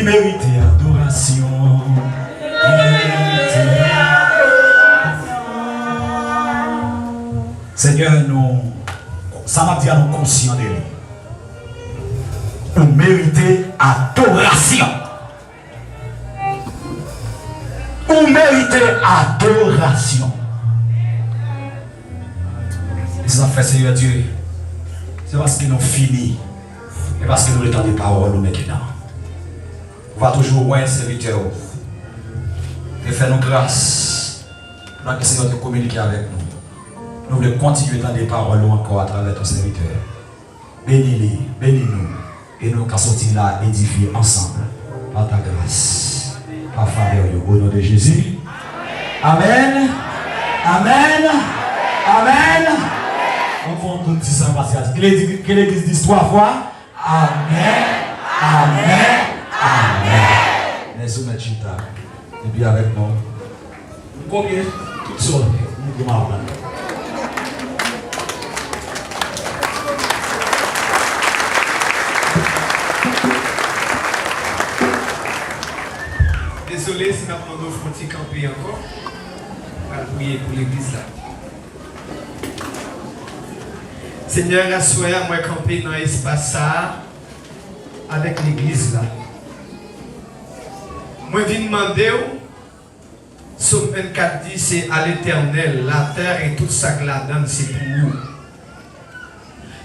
mérite adoration. Seigneur, nous, ça m'a dit à nous conscients de lui. Nous méritons adoration. Nous méritons adoration. Et ça fait, Seigneur Dieu, c'est parce que nous finissons et parce que nous avons des paroles maintenant. On va toujours moins serviteur et faire nos grâces pour que le Seigneur te communique avec nous. Nous voulons continuer dans des paroles encore à travers ton serviteur. Bénis-les, bénis-nous. Et nous allons sortir là édifier ensemble par ta grâce. Par faveur, au nom de Jésus. Amen. Amen. Amen. On va tout dire ça parce que l'Église dit 3 fois. Amen. Amen. Amen. Les hommes chita. Et puis avec nous. Combien toutes sortes. Nous devons apprendre. Désolé si nous avons frontières camper encore. On va prier pour l'église là. Seigneur, à soir, moi camper dans l'espace ça avec l'église là. Moi viens demander, Somme 24 dit c'est à l'éternel, la terre et tout ça que la donne c'est pour vous.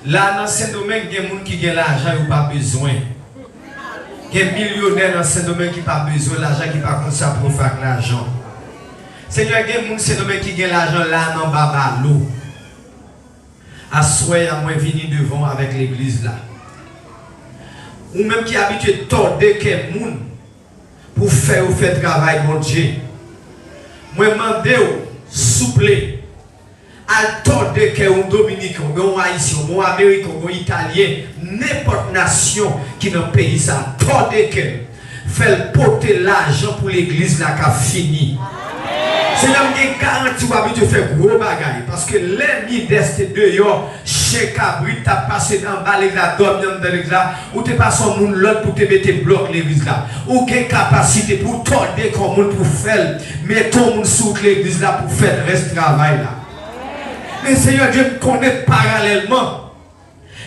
Là dans ce domaine, il y a des gens qui ont l'argent ou pas besoin. Il y a des millionnaires dans ce domaine qui n'ont pas besoin de l'argent, qui n'ont pas comme ça pour faire l'argent. Seigneur, il y a des gens dans ce domaine qui ont l'argent là dans baba l'eau. À souhait, à moi venir devant avec l'église là. Ou même qui habitué de tordre quelqu'un pour faire ou faire travail, mon Dieu. Moi, je demande, souple, à tordre quelqu'un, un Dominicain, un Haïtien, un Américain, un Italien, n'importe nation qui est dans le pays, ça, tordre quelqu'un, fait porter l'argent pour l'église là qui a fini. C'est là où il y a garanti de faire gros bagaille. Parce que l'ennemi d'est dehors, chez Cabri, tu as passé dans l'église là, dormi dans l'église là, ou tu passes en monde l'autre pour te mettre bloc l'église là. Ou tu as capacité pour torder comme monde pour faire, mais ton monde sous l'église là pour faire le reste travail là. Mais Seigneur Dieu connaît parallèlement.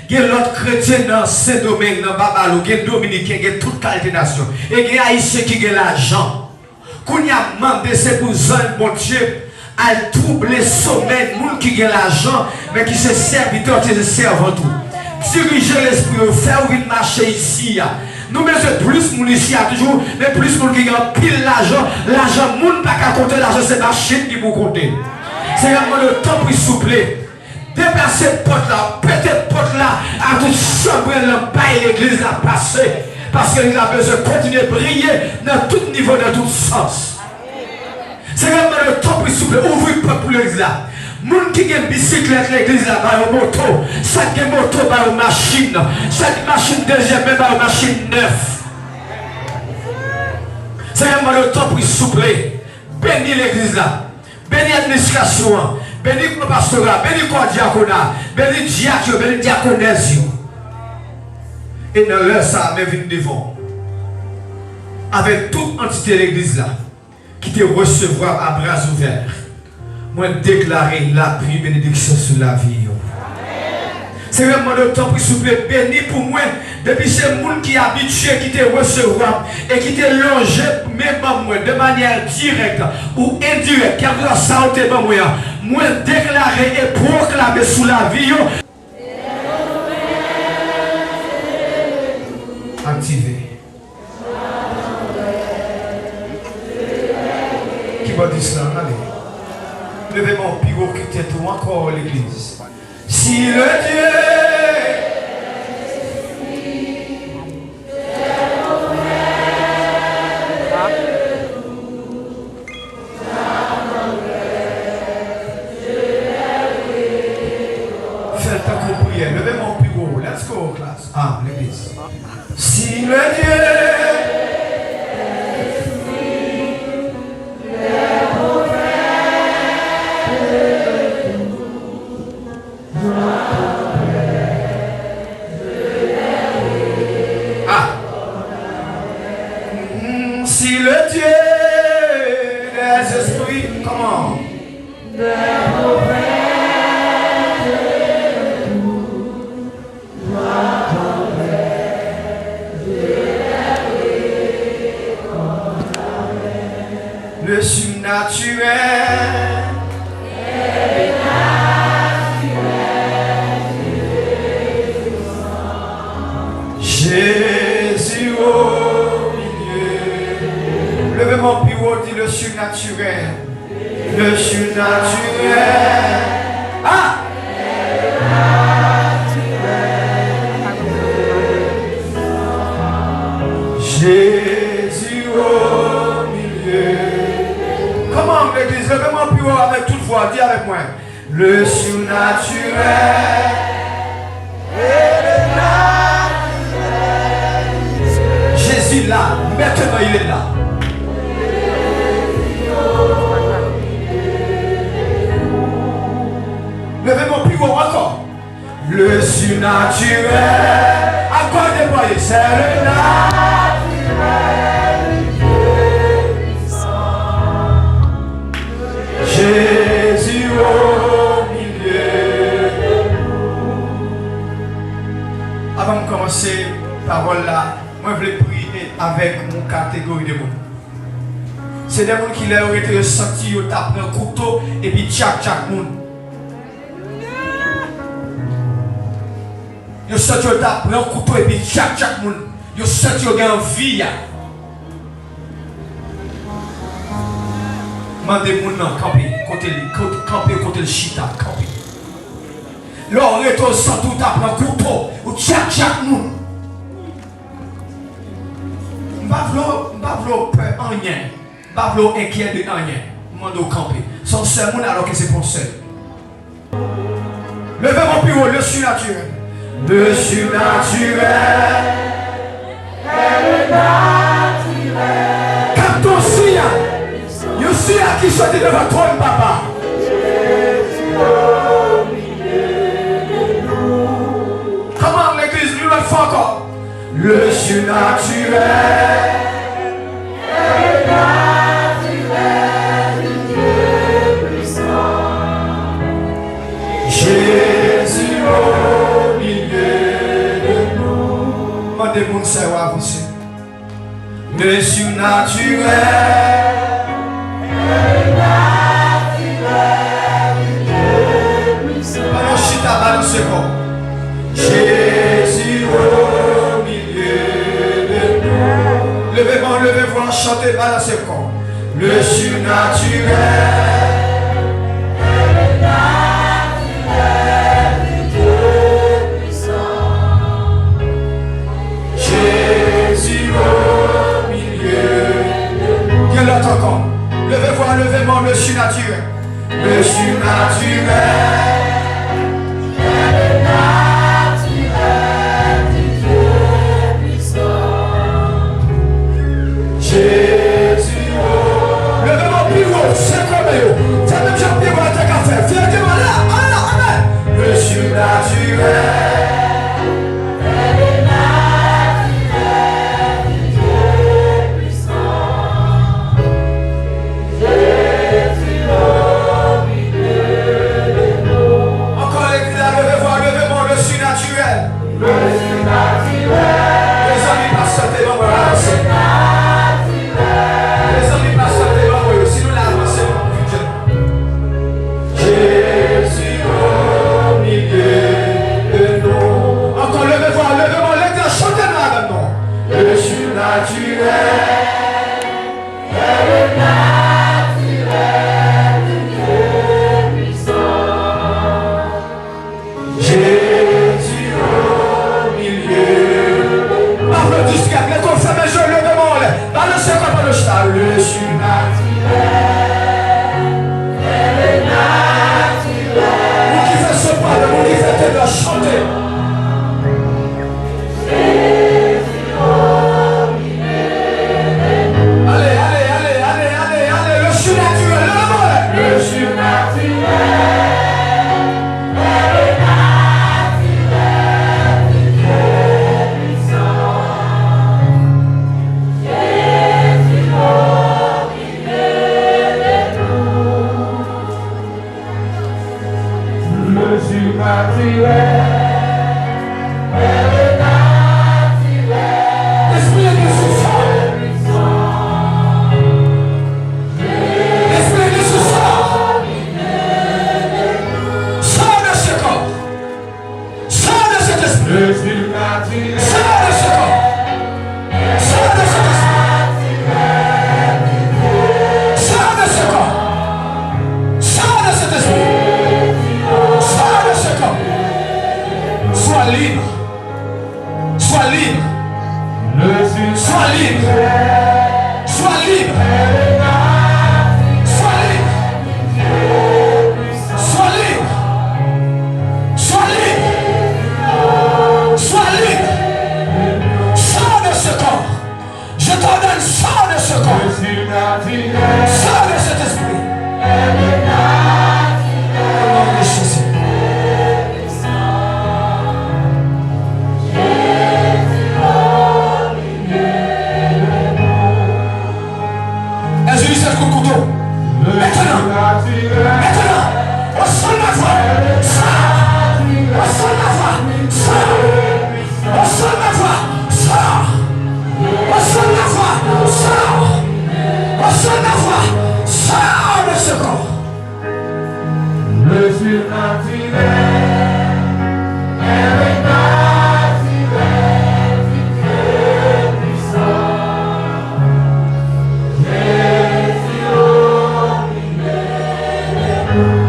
Il y a l'autre chrétien dans ce domaine, dans Babalo, il y a Dominicain, il y a toute qualité de nation. Et il y a Haïtien qui a l'argent. Qu'on y a demandé, c'est pour un bon Dieu, à troubler le sommeil, les gens qui ont l'argent, mais qui sont serviteurs, qui se servent tout. Diriger l'esprit, faire ouvrir le marché ici. Nous mettons plus de gens ici, toujours, mais plus de gens qui ont pile l'argent. L'argent, les gens ne peuvent pas compter l'argent, c'est la machine qui vous compte. C'est le temps pour souffler. Déplacer le pote là, péter le pote là, à tout chambre, le bail l'église a passé. Parce qu'il a besoin de continuer à briller dans tout niveau, dans tout sens. C'est vraiment le temps pour souffler, ouvrir le peuple pour l'église là. Les gens qui ont une bicyclette, l'église là, par une moto, ça qui est moto, par une machine, ça qui est machine deuxième, même par une machine neuf. C'est vraiment le temps pour souffler. Bénis l'église là, bénis l'administration, bénis le pastorat, bénis le diaconat, bénis le diacre, bénis le diaconesse. Et dans l'heure, ça m'a venu devant. Avec toute entité de l'église là, qui te recevra à bras ouverts. Moi, déclarer la pluie bénédiction sur la vie. C'est vraiment le temps pour souffler béni pour moi. Depuis ces gens qui sont habitués, qui te recevront et qui te longent, même moi, de manière directe ou indirecte, qui a ça au moi, déclarer et proclamer sur la vie. Activé. Qui va dire cela? Allez. Levez mon pigot qui t'est tout encore l'église. Si le Dieu faites ta prière. Levez mon pigot. Let's go, class. Ah, l'église. Si le Dieu Voici le Dieu des esprits. Comment? Le surnaturel. Jésus au milieu. Levez mon plus haut, dit le surnaturel. Le surnaturel. Ah! Jésus au milieu. Comment l'église? Levez mon plus haut avec toute voix. Dis avec moi. Le surnaturel. Jésus là, maintenant il est là. Levez mon plus haut encore. Le surnaturel. Encore déployé. C'est le naturel. Jésus au milieu. Avant de commencer, parole là. Moi, je vais prier avec mon catégorie de mots. C'est des gens qui ont été ressentis, ils ont tapé un couteau et puis chaque monde. Ils ont senti qu'ils ont tapé un couteau et puis chaque monde. Ils ont senti qu'ils ont envie. Demandez-moi non, camper côté le chita, camper. Là, on est au centre, on tape un couteau, ou chaque monde. Bavlo peur en rien. Bavlo inquiet de rien. Mando camper. Son seul monde alors que c'est pour seul. Levez mon plus haut, le surnaturel. Le surnaturel. Le naturel. Quand on s'y a, you see à qui soit devant toi, papa. Comment l'église lui le fait encore? Le surnaturel. Le naturel du Dieu puissant. Jésus au milieu de nous. Demandez-moi de savoir aussi. Le surnaturel. Le naturel du Dieu puissant. Pendant chita balle c'est bon. Jésus au milieu de nous. Levez-vous, chantez, balancez le corps. Le surnaturel. Le naturel du Dieu puissant. Jésus au milieu de nous. Dieu l'autre encore. Levez-vous, le surnaturel. Le surnaturel. Jésus, levez mon plus haut, c'est comme eux. Sors de ce corps. Sors de cet esprit. Sors de ce corps. Sors de cet esprit. Sors de ce corps. Sois libre. Sois libre. Sois libre. Sois libre. Sois libre. Sois libre. Sois libre. Sois libre. Sors de ce corps. Je t'ordonne, sors de ce corps. Sors de cet esprit. Au nom de Jésus. Est-ce que c'est le coup de couteau? Maintenant, au son de ma voix, sors. Au son de ma voix, sors. Au son de ma voix, sors. Au son de ma voix, sors. Au son de ma voix, sors de ce corps. Le surnaturel est naturel du Dieu puissant. Jésus au milieu de nous.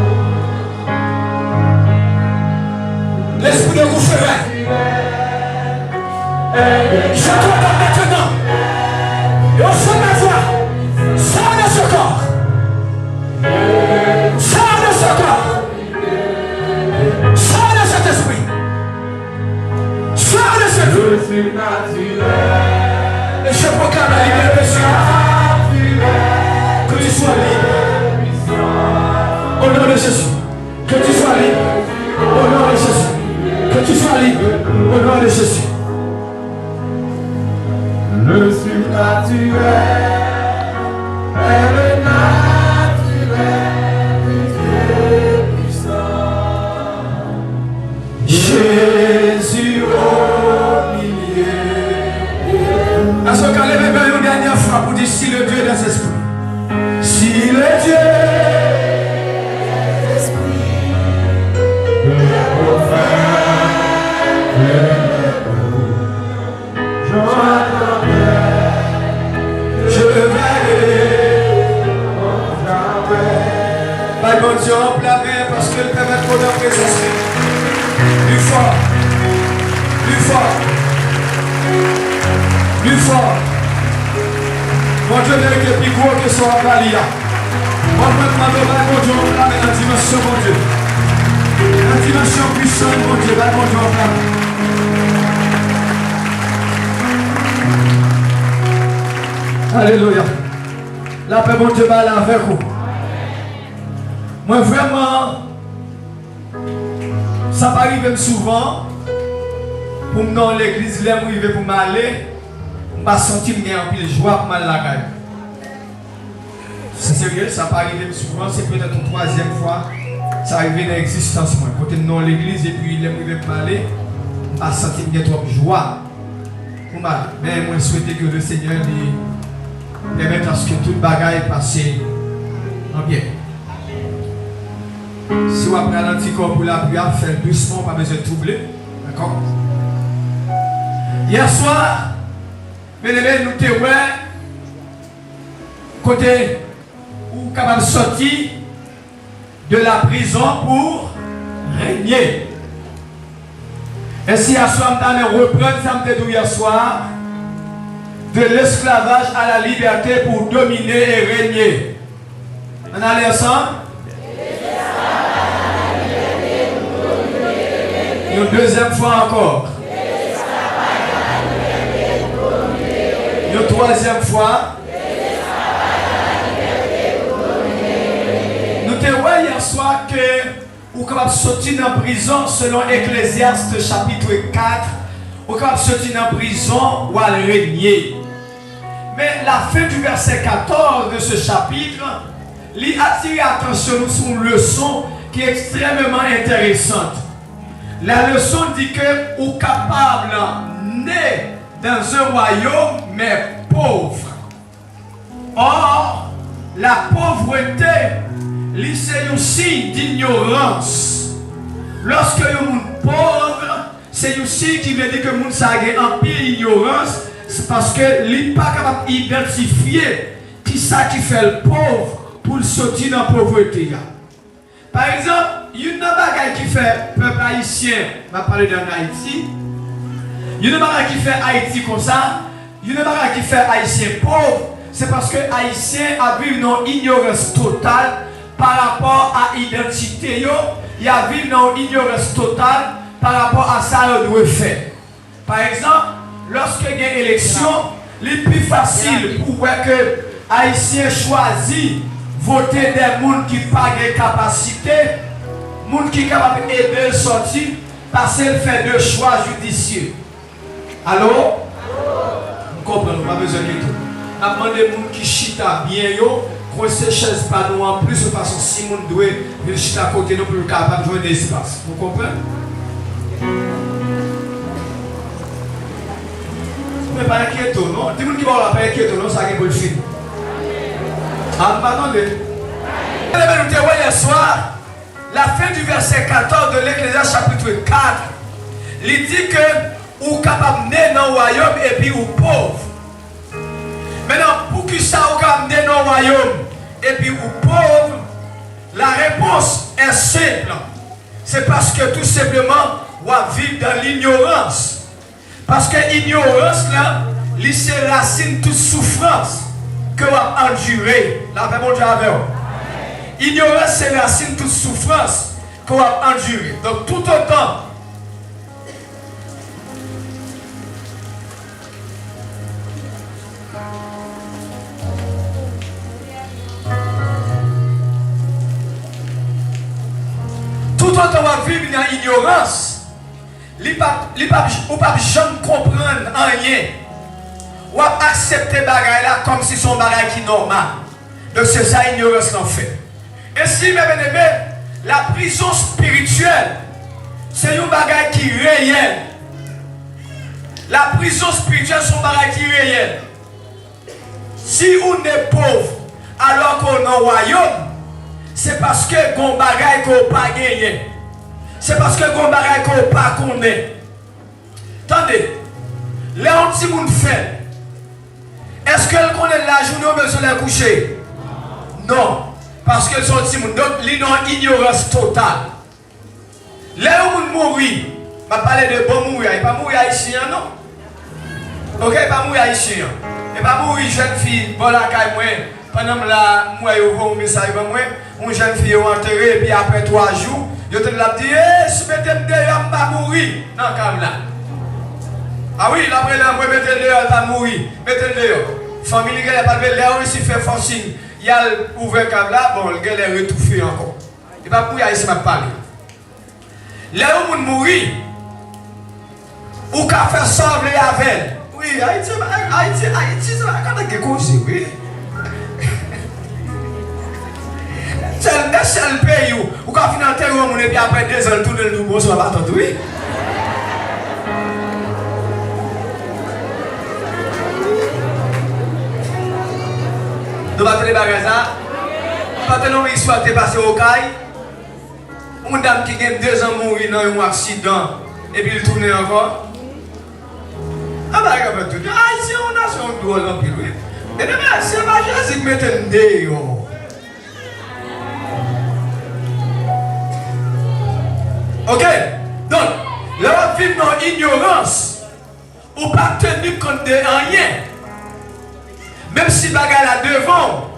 L'esprit de Rouferet, je t'ordonne maintenant, et au son de ma voix, sors de ce corps. Sors de ce corps. Sors de cet esprit. Sors de ce corps. Le surnaturel Et je proclame la liberté sur toi. Que tu sois libre. Au nom de Jésus. Que tu sois libre. Au nom de Jésus. Que tu sois libre. Au nom de Jésus. Le surnaturel est le naturel du Dieu puissant. Jésus au milieu. À ce qu'à l'éveil, une dernière fois pour dire si le Dieu des esprits. Si le Dieu je vais Bah, bon Dieu, on la main parce que le Père va trop dans présence. Plus fort. Plus fort. Plus fort. Mon Dieu, avec le plus gros que soit en Galia. Moi, je me demande, mon Dieu, on la main dans la dimension, mon Dieu. La dimension puissante, mon Dieu, bah, mon Dieu, on la main. Alléluia. La paix, mon Dieu, va là avec vous. Moi, vraiment, ça m'arrive souvent pour me dans l'église, là, où je vais pour m'aller, je me sens que j'ai un peu de joie pour m'aller là. C'est sérieux, ça m'arrive souvent, c'est peut-être une troisième fois, ça arrive dans l'existence. Moi, quand je suis dans l'église et puis là, où je vais pour m'aller, je me sens que j'ai trop de joie pour m'aller. Mais moi, je souhaite que le Seigneur permette à ce que toute bagaille passe en bien. Si vous avez un petit corps pour la prière, faites doucement, pas besoin de troubler. D'accord? Hier soir, nous étions côté où capable de sortir de la prison pour régner. Et si hier soir, nous allons reprendre ça hier soir, de l'esclavage à la liberté pour dominer et régner. On allait ensemble? Une deuxième fois encore. Une troisième fois. Nous te voyons hier soir que vous pouvez sortir en prison selon Ecclésiaste chapitre 4. Vous pouvez sortir en prison ou aller régner. Mais la fin du verset 14 de ce chapitre lui attire l'attention sur une leçon qui est extrêmement intéressante. La leçon dit que vous êtes capable né dans un royaume mais pauvre. Or, la pauvreté, c'est un signe d'ignorance. Lorsque vous êtes pauvre, c'est aussi qui veut dire que moun sa gen en pile ignorance, c'est parce que il n'est pas capable d'identifier qui ça qui fait le pauvre pour le sortir dans la pauvreté. Par exemple, il y a une bagaille qui fait peuple haïtien, on va parler d'en Haïti. Il y a une bagaille qui fait Haïti comme ça, il y a une bagaille qui fait haïtien pauvre, c'est parce que haïtien a vécu une ignorance totale par rapport à l'identité. Il a vécu une ignorance totale par rapport à ça qu'on doit faire. Par exemple, lorsque il y a une élection, il est plus facile pour voir que les Haïtiens choisissent voter des gens qui n'ont pas de capacité, des gens qui sont capables d'aider le sortir, parce qu'ils font deux choix judicieux. Allô? Vous comprenez, pas besoin de tout. On a demandé des gens qui chita bien, qu'on se chaise pas nous en plus, de façon si les gens doivent venir chita à côté nous pour capable de jouer des espaces. Vous comprenez? Mais pas inquiété, non? Tout le monde qui va pas inquiété, non? Ça qui est pour le film. Ah, attendez. Hier soir, la fin du verset 14 de l'Ecclésiaste chapitre 4, il dit que vous êtes capable de naître dans le royaume et puis vous pauvre. Maintenant, pour que ça vous capable de naître dans le royaume et puis vous pauvre, la réponse est simple. C'est parce que tout simplement, vous vivez dans l'ignorance. Parce que l'ignorance, là, c'est racine toute souffrance que vous endurez. La paix, mon Dieu, avec vous. Ignorance, c'est racine toute souffrance que vous endurez. Donc, tout autant. Tout autant vous vivre dans l'ignorance. Vous ne pouvez jamais comprendre rien. Ou accepter les bagages là comme si son bagage qui est normal. Donc c'est ça l'ignorance qu'on fait. Et si, mes bien-aimés, la prison spirituelle, c'est un bagage qui est réel. La prison spirituelle, c'est un bagage qui est réel. Si on est pauvre alors qu'on est au royaume, c'est parce que on bagage qu'on n'a pas gagné. C'est parce que on bagage qu'on n'a pas connaît. Attendez, les petits monde fait. Est-ce qu'elle connaît la journée ou besoin de la coucher? Non. Parce qu'elles sont petits monde. Donc, ils ont une ignorance totale. Les gens mourir. Je vais parler de bon mourir. Il ne pas mourir haïtien, non? Ok, il ne pas mourir haïtien. Il ne pas mourir jeune fille. Bon, la caille, moi. Pendant la moi, je vois un message pour moi. Une jeune fille est enterrée. Et puis après 3 jours, je te l'ai dit, eh, si je me dehors, je ne vais pas mourir. Non, comme là. Ah oui, après là, moi, mettez-le dehors, elle va mourir. Mettez-le dehors. Famille, elle n'a pas levé, là, aussi fait forcing. Il y a ouvert comme là, bon, le gars est retouffé encore. Il va mourir ici, m'a parlé. Là où on mourit, ou qu'à faire sembler avec elle. Oui, Haïti, c'est quand on est cause, oui. C'est le pays où qu'à finir en terre, on est bien après 2 ans, tout le monde se va battre, oui. Nous battons les bagages là. Maintenant, l'histoire est passée au caille. Une dame qui a 2 ans mourir dans un accident et puis il tourne encore. Ah bah, regarde tout. Ah, ici, on a son drôle en pile. Et demain, c'est pas Jésus qui met un dé. Ok? Donc, là, on vit dans l'ignorance. On ne pas tenir compte de rien. Même si bagarre là devant,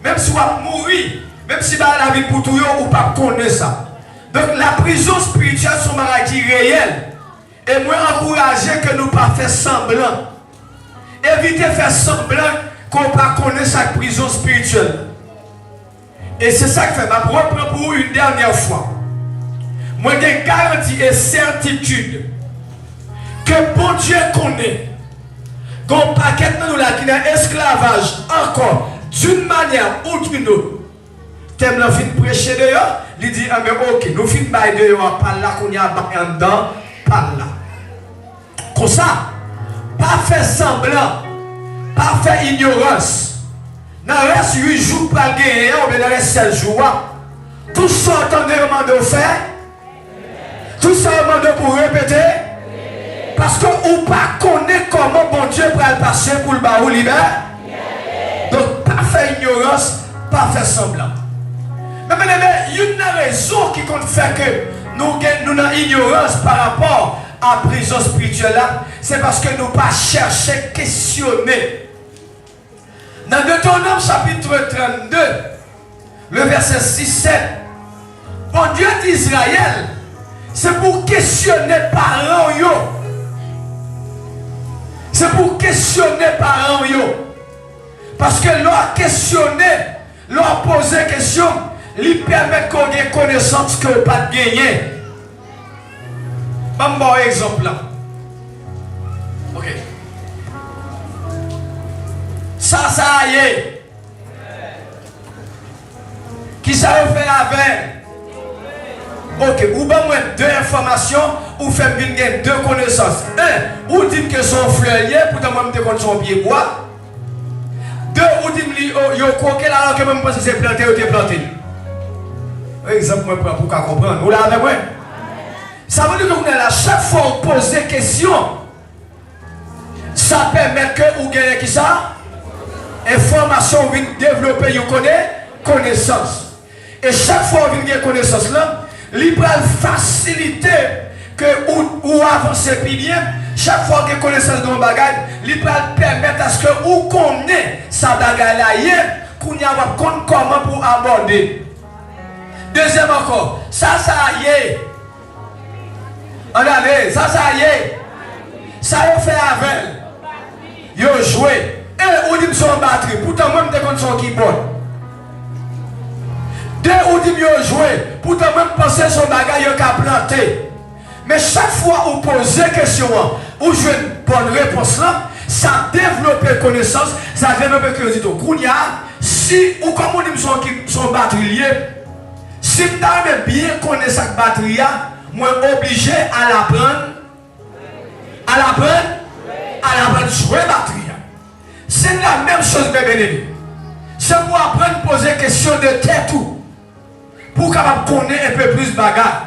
même si on va mourir, même si bagarre la vie pour tout, on ne pas connaître ça. Donc la prison spirituelle, c'est une maladie réelle. Et moi, encourager que nous ne pas faire semblant. Éviter de faire semblant qu'on ne pas connaître sa prison spirituelle. Et c'est ça que je vais reprendre pour vous une dernière fois. Moi, j'ai garantie et certitude que bon Dieu connaît. Qu'on paquet nous là qui est esclavage encore d'une manière ou d'une autre. T'aimes la fin prêcher dehors, il dit ah mais ok, nous fin bail dehors par là qu'on y a en dedans, par là. Comme ça, pas faire semblant, pas faire ignorance. Dans le reste 8 jours pour gagner, ou bien dans le reste 7 jours. Tout ça on demande de faire, tout ça on demande pour répéter. Parce que ou pas connaît comment bon Dieu va le passer pour le baou libère. Donc, pas faire ignorance, pas faire semblant. Mais il y a une raison qui compte faire que nous avons ignorance par rapport à la prison spirituelle là. C'est parce que nous pas chercher questionner. Dans Deutéronome chapitre 32, le verset 6-7, bon Dieu d'Israël, c'est pour questionner parents yo. C'est pour questionner parents yo. Parce que leur questionner, leur poser question, lui permet qu'on ait connaissance que pas de gagner. Un bon exemple là. Ok. Ça y est. Qui ça fait avec? Ok, ou bien moi deux informations, ou fait bien deux connaissances. Un, ou dit que son fleur pour moi me compte son pied bois. Deux, ou dit que yo croqué là que même pense que c'est planté ou t'es planté. Exemple moi pour comprendre. Vous l'avez avec moi? Ça veut dire que là chaque fois on pose des questions, ça permet que vous gagnez qui ça? Information vient développer vous connaissance. Et chaque fois vous gagnez connaissance là, il va faciliter que ou avancer plus bien. Chaque fois que vous connaissez dans le bagage, il va permettre à ce que vous connaissez sa bagage là hier, qu'on y a comment pour aborder. Deuxième encore, ça y est. Regardez, ça y est. Ça y fait avec. Yo joué. Un ou dit son batterie. Pourtant même te compte son keyboard. Deux ou dit yo joué. Pourtant même penser son bagage yo ka planté. Mais chaque fois où posez question, ou je une bonne réponse là, ça développe connaissance, ça développe curiosité. Kounya, si ou comme on dit son batterie lié, si vous avez bien connaître cette batterie, moi obligé à l'apprendre, jouer batterie. C'est la même chose, mes bien-aimés. C'est pour apprendre à poser question de tête tout, pour capable connaître un peu plus de bagarre.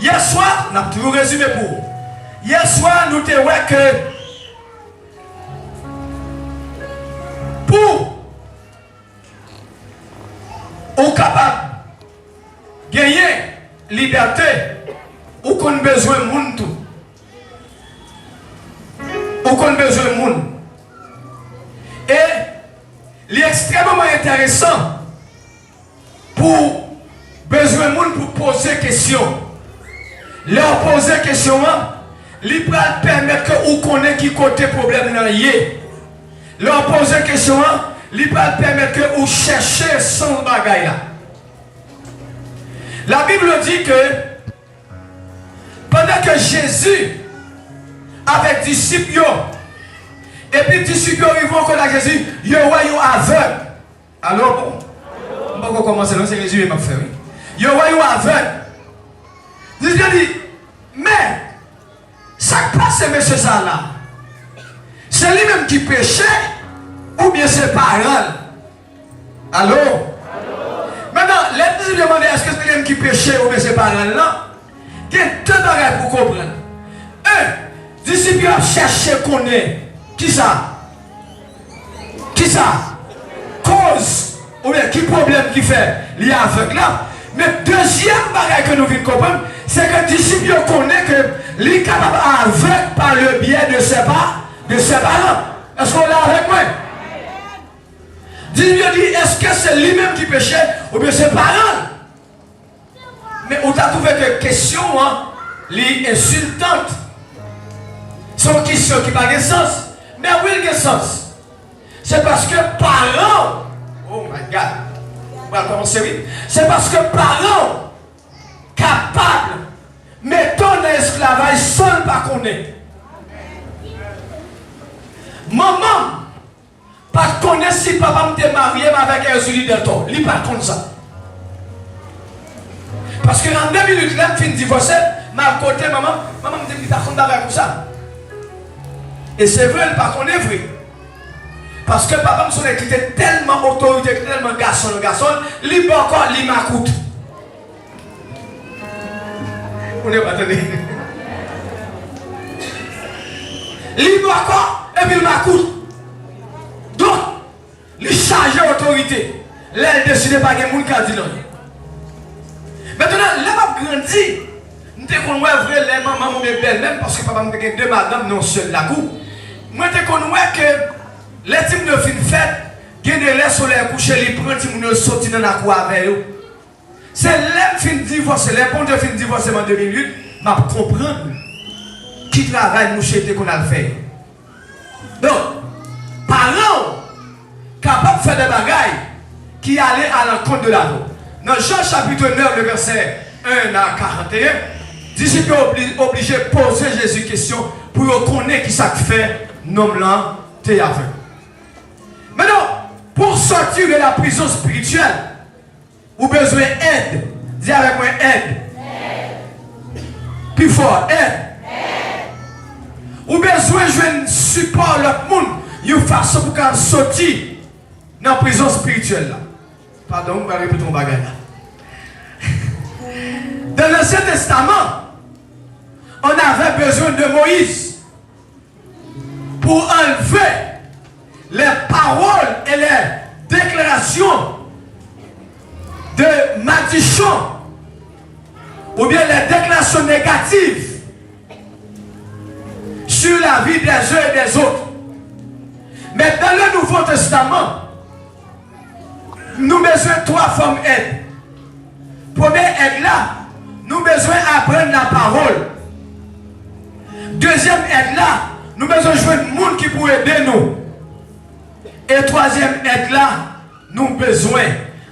Hier soir, on a toujours résumé pour vous. Hier soir, nous avons vu que pour être capable de gagner liberté, ou qu'on a besoin de monde tout. Ou qu'on a besoin de monde. Et il est extrêmement intéressant pour besoin de monde pour poser des questions. Leur poser des questions, il va permettre que vous connaissez qui côté problème là yé. Leur poser des questions, il va permettre que vous cherchez son bagaille là. La Bible dit que pendant que Jésus avec les disciples, et puis les disciples ils vont connaître Jésus, ils sont aveugles. Alors bon, on va commencer là, c'est Jésus qui m'a fait. Ils sont aveugles. Jésus dit, mais ça passe monsieur ça là. C'est lui-même qui péchait ou bien ses parents. Allô? Maintenant, les disciples demandent est-ce que c'est lui-même qui péchait ou bien ses parents là? Il y a deux bagages pour comprendre. Un, disciples ont cherché qu'on est. Qui ça? Qui ça? Cause ou bien qui problème qui fait? Il est aveugle là. Mais deuxième bagage que nous venons comprendre, c'est que les disciples connaissent que les capables aveugle par le biais de ses parents. Est-ce qu'on l'a avec moi? Disciples dit, est-ce que c'est lui-même qui péchait ou bien ses parents? Mais on a trouvé que question, les insultantes, sont questions qui n'ont pas de sens. Mais oui, il y a sens. C'est parce que parents, oh my God, on va commencer vite. C'est parce que parents capables, mettons dans l'esclavage seul pas qu'on est. Maman, pas connaître si papa me marié avec un solide de toi. Il pas contre ça. Parce que en 2 minutes, là, je finis divorcer, ma côté, maman me dit, pas contre avec ça. Et c'est vrai, elle pas connaît vrai. Parce que papa me était tellement autorité, tellement garçon, il va encore, il m'écoute. On n'est pas entendu. il boit quoi et puis il m'écoute. Donc, il charge l'autorité. Là, il décide pas qu'il y a des gens qui ont dit non. Maintenant, là, je grandi. Je suis connu vrai, les mamans, mes belles, même parce que papa me dit deux madames non seul la coupe. Moi, je suis connu que les types de fin fête, qui sont les soleils couchés, les prennent, ils sortent dans la cour avec eux. C'est les fin divorce, les ponts de fin divorce en 2008, je comprends qui travaille nous chez qu'on a fait. Donc, parents capables de faire des bagailles qui allaient à l'encontre de la loi. Dans Jean chapitre 9, le verset 1 à 41, disciples obligés de poser Jésus question pour connaître qui ça fait nom là, t'es avec. Maintenant, pour sortir de la prison spirituelle, vous avez besoin d'aide. Dis avec moi aide. Plus fort, aide. Vous avez besoin de jouer un support l'autre monde, une façon pour qu'on sortir dans la prison spirituelle. Pardon, je vais répéter mon bagage là. Dans l'Ancien Testament, on avait besoin de Moïse pour enlever les paroles et les déclarations de magiciens ou bien les déclarations négatives sur la vie des uns et des autres. Mais dans le Nouveau Testament, nous avons besoin de trois formes d'aide. Première aide là, nous avons besoin d'apprendre la parole. Deuxième aide là, nous avons besoin de jouer le monde qui peut aider nous. Et troisième aide là, nous avons besoin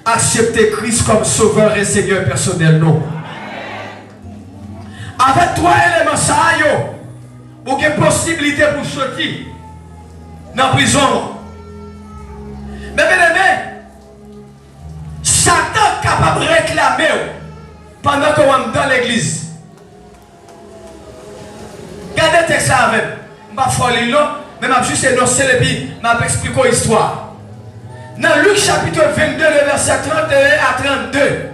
d'accepter Christ comme sauveur et Seigneur personnel. Non. Avec trois éléments, ça y est, vous avez possibilité pour sortir dans la prison. Mais bien aimé, Satan est capable de réclamer pendant que vous êtes dans l'église. Regardez le texte avec. Je ne vais pas faire le nom, mais je vais juste énoncer et puis je vais expliquer l'histoire. Dans Luc chapitre 22, le verset 31 à 32.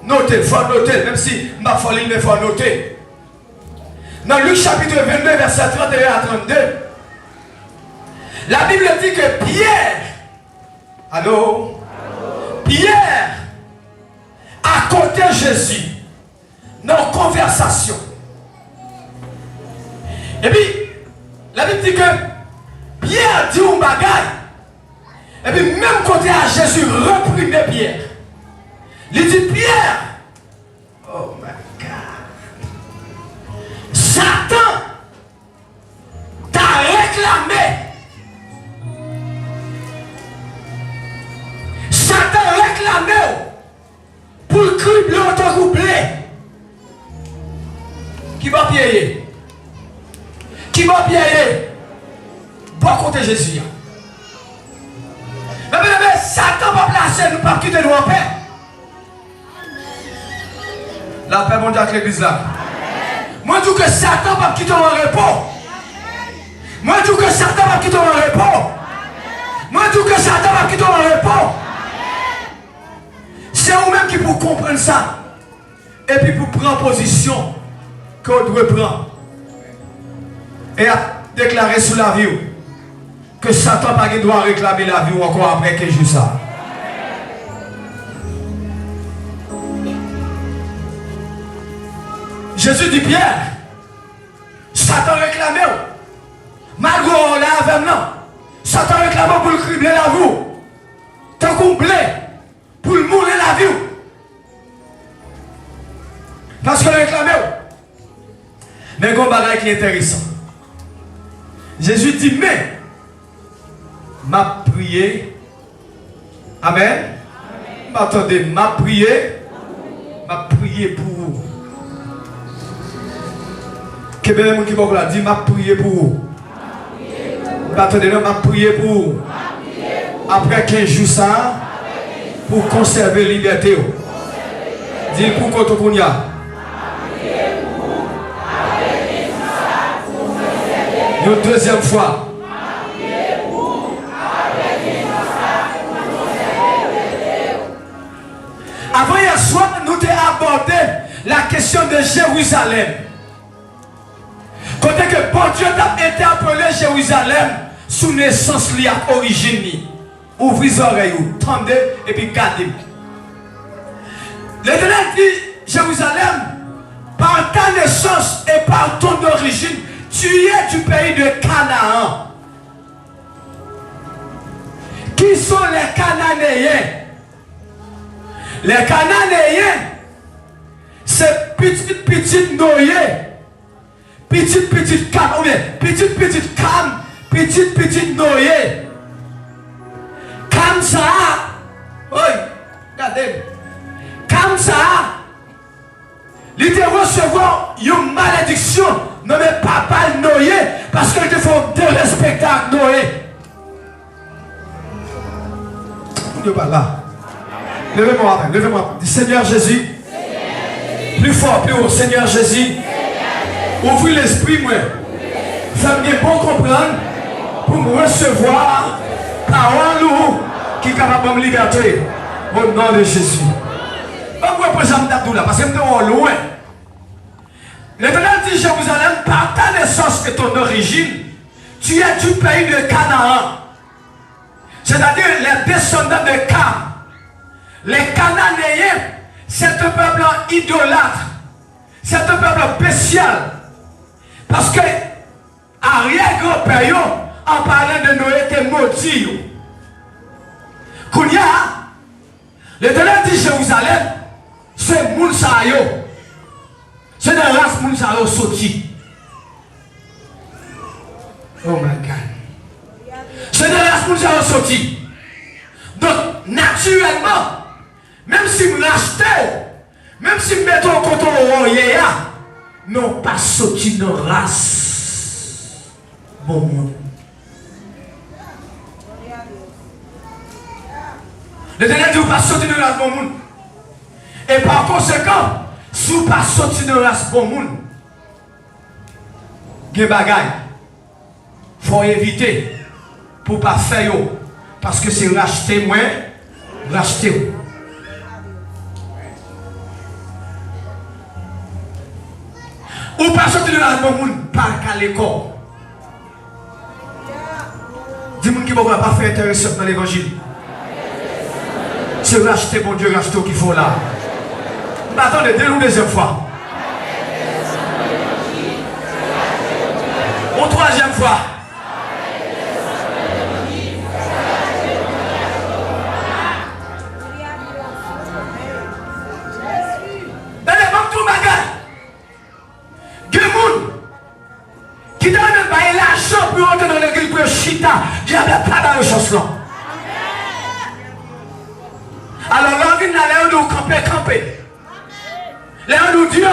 Notez, il faut noter, même si je ne vais pas faire le nom, mais il faut noter. Dans Luc chapitre 22, verset 31 à 32, la Bible dit que Pierre, allô? Pierre, à côté de Jésus, dans la conversation. Et puis, la Bible dit que Pierre dit un bagaille. Et puis, même côté à Jésus, reprimait Pierre. Il dit, Pierre, oh my God, Satan t'a réclamé. Satan réclamé pour cribler autant couplé. Qui va payer? Qui va payer? Bon côté Jésus. Mais Satan va placer nous pas quitter nous en paix. La paix mondiale avec l'église là. Moi je dis que Satan va quitter mon repos. Moi je dis que Satan va quitter mon repos. Moi je dis que Satan va quitter mon repos. C'est vous-même qui pour comprendre ça. Et puis pour prendre position qu'on doit prendre. Et à déclarer sous la vie que Satan n'a pas droit réclamer la vie ou encore après qu'il joue ça. Jésus dit Pierre, Satan réclamait. Malgré la avec non. Satan réclamait pour le cribler la vie. Tant qu'on blé pour le mouler la vie. Parce que le réclamait. Mais il y a un bagage qui est intéressant. Jésus dit, mais m'a prié. Amen. Attendez, m'a prié pour vous. Que bien mon qui m'a dit, m'a prié pour vous. Attendez, m'a prié pour vous. Après 15 jours ça, pour conserver la liberté. Dis pour qu'on qu'on y a. Une deuxième fois. Avant hier soir, nous avons abordé la question de Jérusalem. Côté que bon Dieu t'a interpellé Jérusalem sous naissance li à origine. Ouvrez les oreilles, tendez et puis gardez. L'Éternel dit, Jérusalem, par ta naissance et par ton origine, tu es du pays de Canaan. Qui sont les Cananéens? Les Cananéens, c'est petite noyé, petite canne, ou bien petite canne, petite noyé. Comme ça, oui, regardez, comme ça, il te recevoir une malédiction, non mais papa Noé, parce que il faut dérespecter Noé. Dieu pas là. Levez-moi, levez-moi. Dis Seigneur Jésus. Plus fort, plus haut. Seigneur Jésus. Ouvrez l'esprit, moi. Faites-moi bon comprendre pour me recevoir parole qui est capable de me liberter. Au nom de Jésus. Pourquoi je présente d'Abdou là? Parce que je suis loin. L'Éternel dit Jérusalem, par ta naissance et ton origine, tu es du pays de Canaan. C'est-à-dire les descendants de Cam. Les Cananéens, c'est un peuple idolâtre. C'est un peuple spécial. Parce que arrière-grand-père, en parlant de Noé, était maudit. Kounia, l'Éternel dit Jérusalem, c'est Mounsayo. C'est de race Mounsayo sorti. Oh my God. C'est de race Mounsayo sorti. Donc, naturellement, même si vous l'achetez, même si vous mettez au coton au yéya, non pas sorti de race. Bon monde. L'Éternel dit, vous pas sorti de race bon monde. Et par conséquent, si vous pas sorti de race bon monde, il faut éviter pour ne pas faire. Parce que c'est racheter moins, racheter. Ou pas sortir de la monde, pas qu'à l'école. Dis-moi qui ne va pas faire intéressant dans l'évangile. C'est racheter, bon Dieu, racheter qu'il faut là. Attendez, deux ou deuxième fois. Ou troisième fois. Qui donne l'argent pour entrer dans l'église pour chita, il n'y avait pas dans le chance là. Alors là, on a l'air de camper. Là, on nous dit, moi.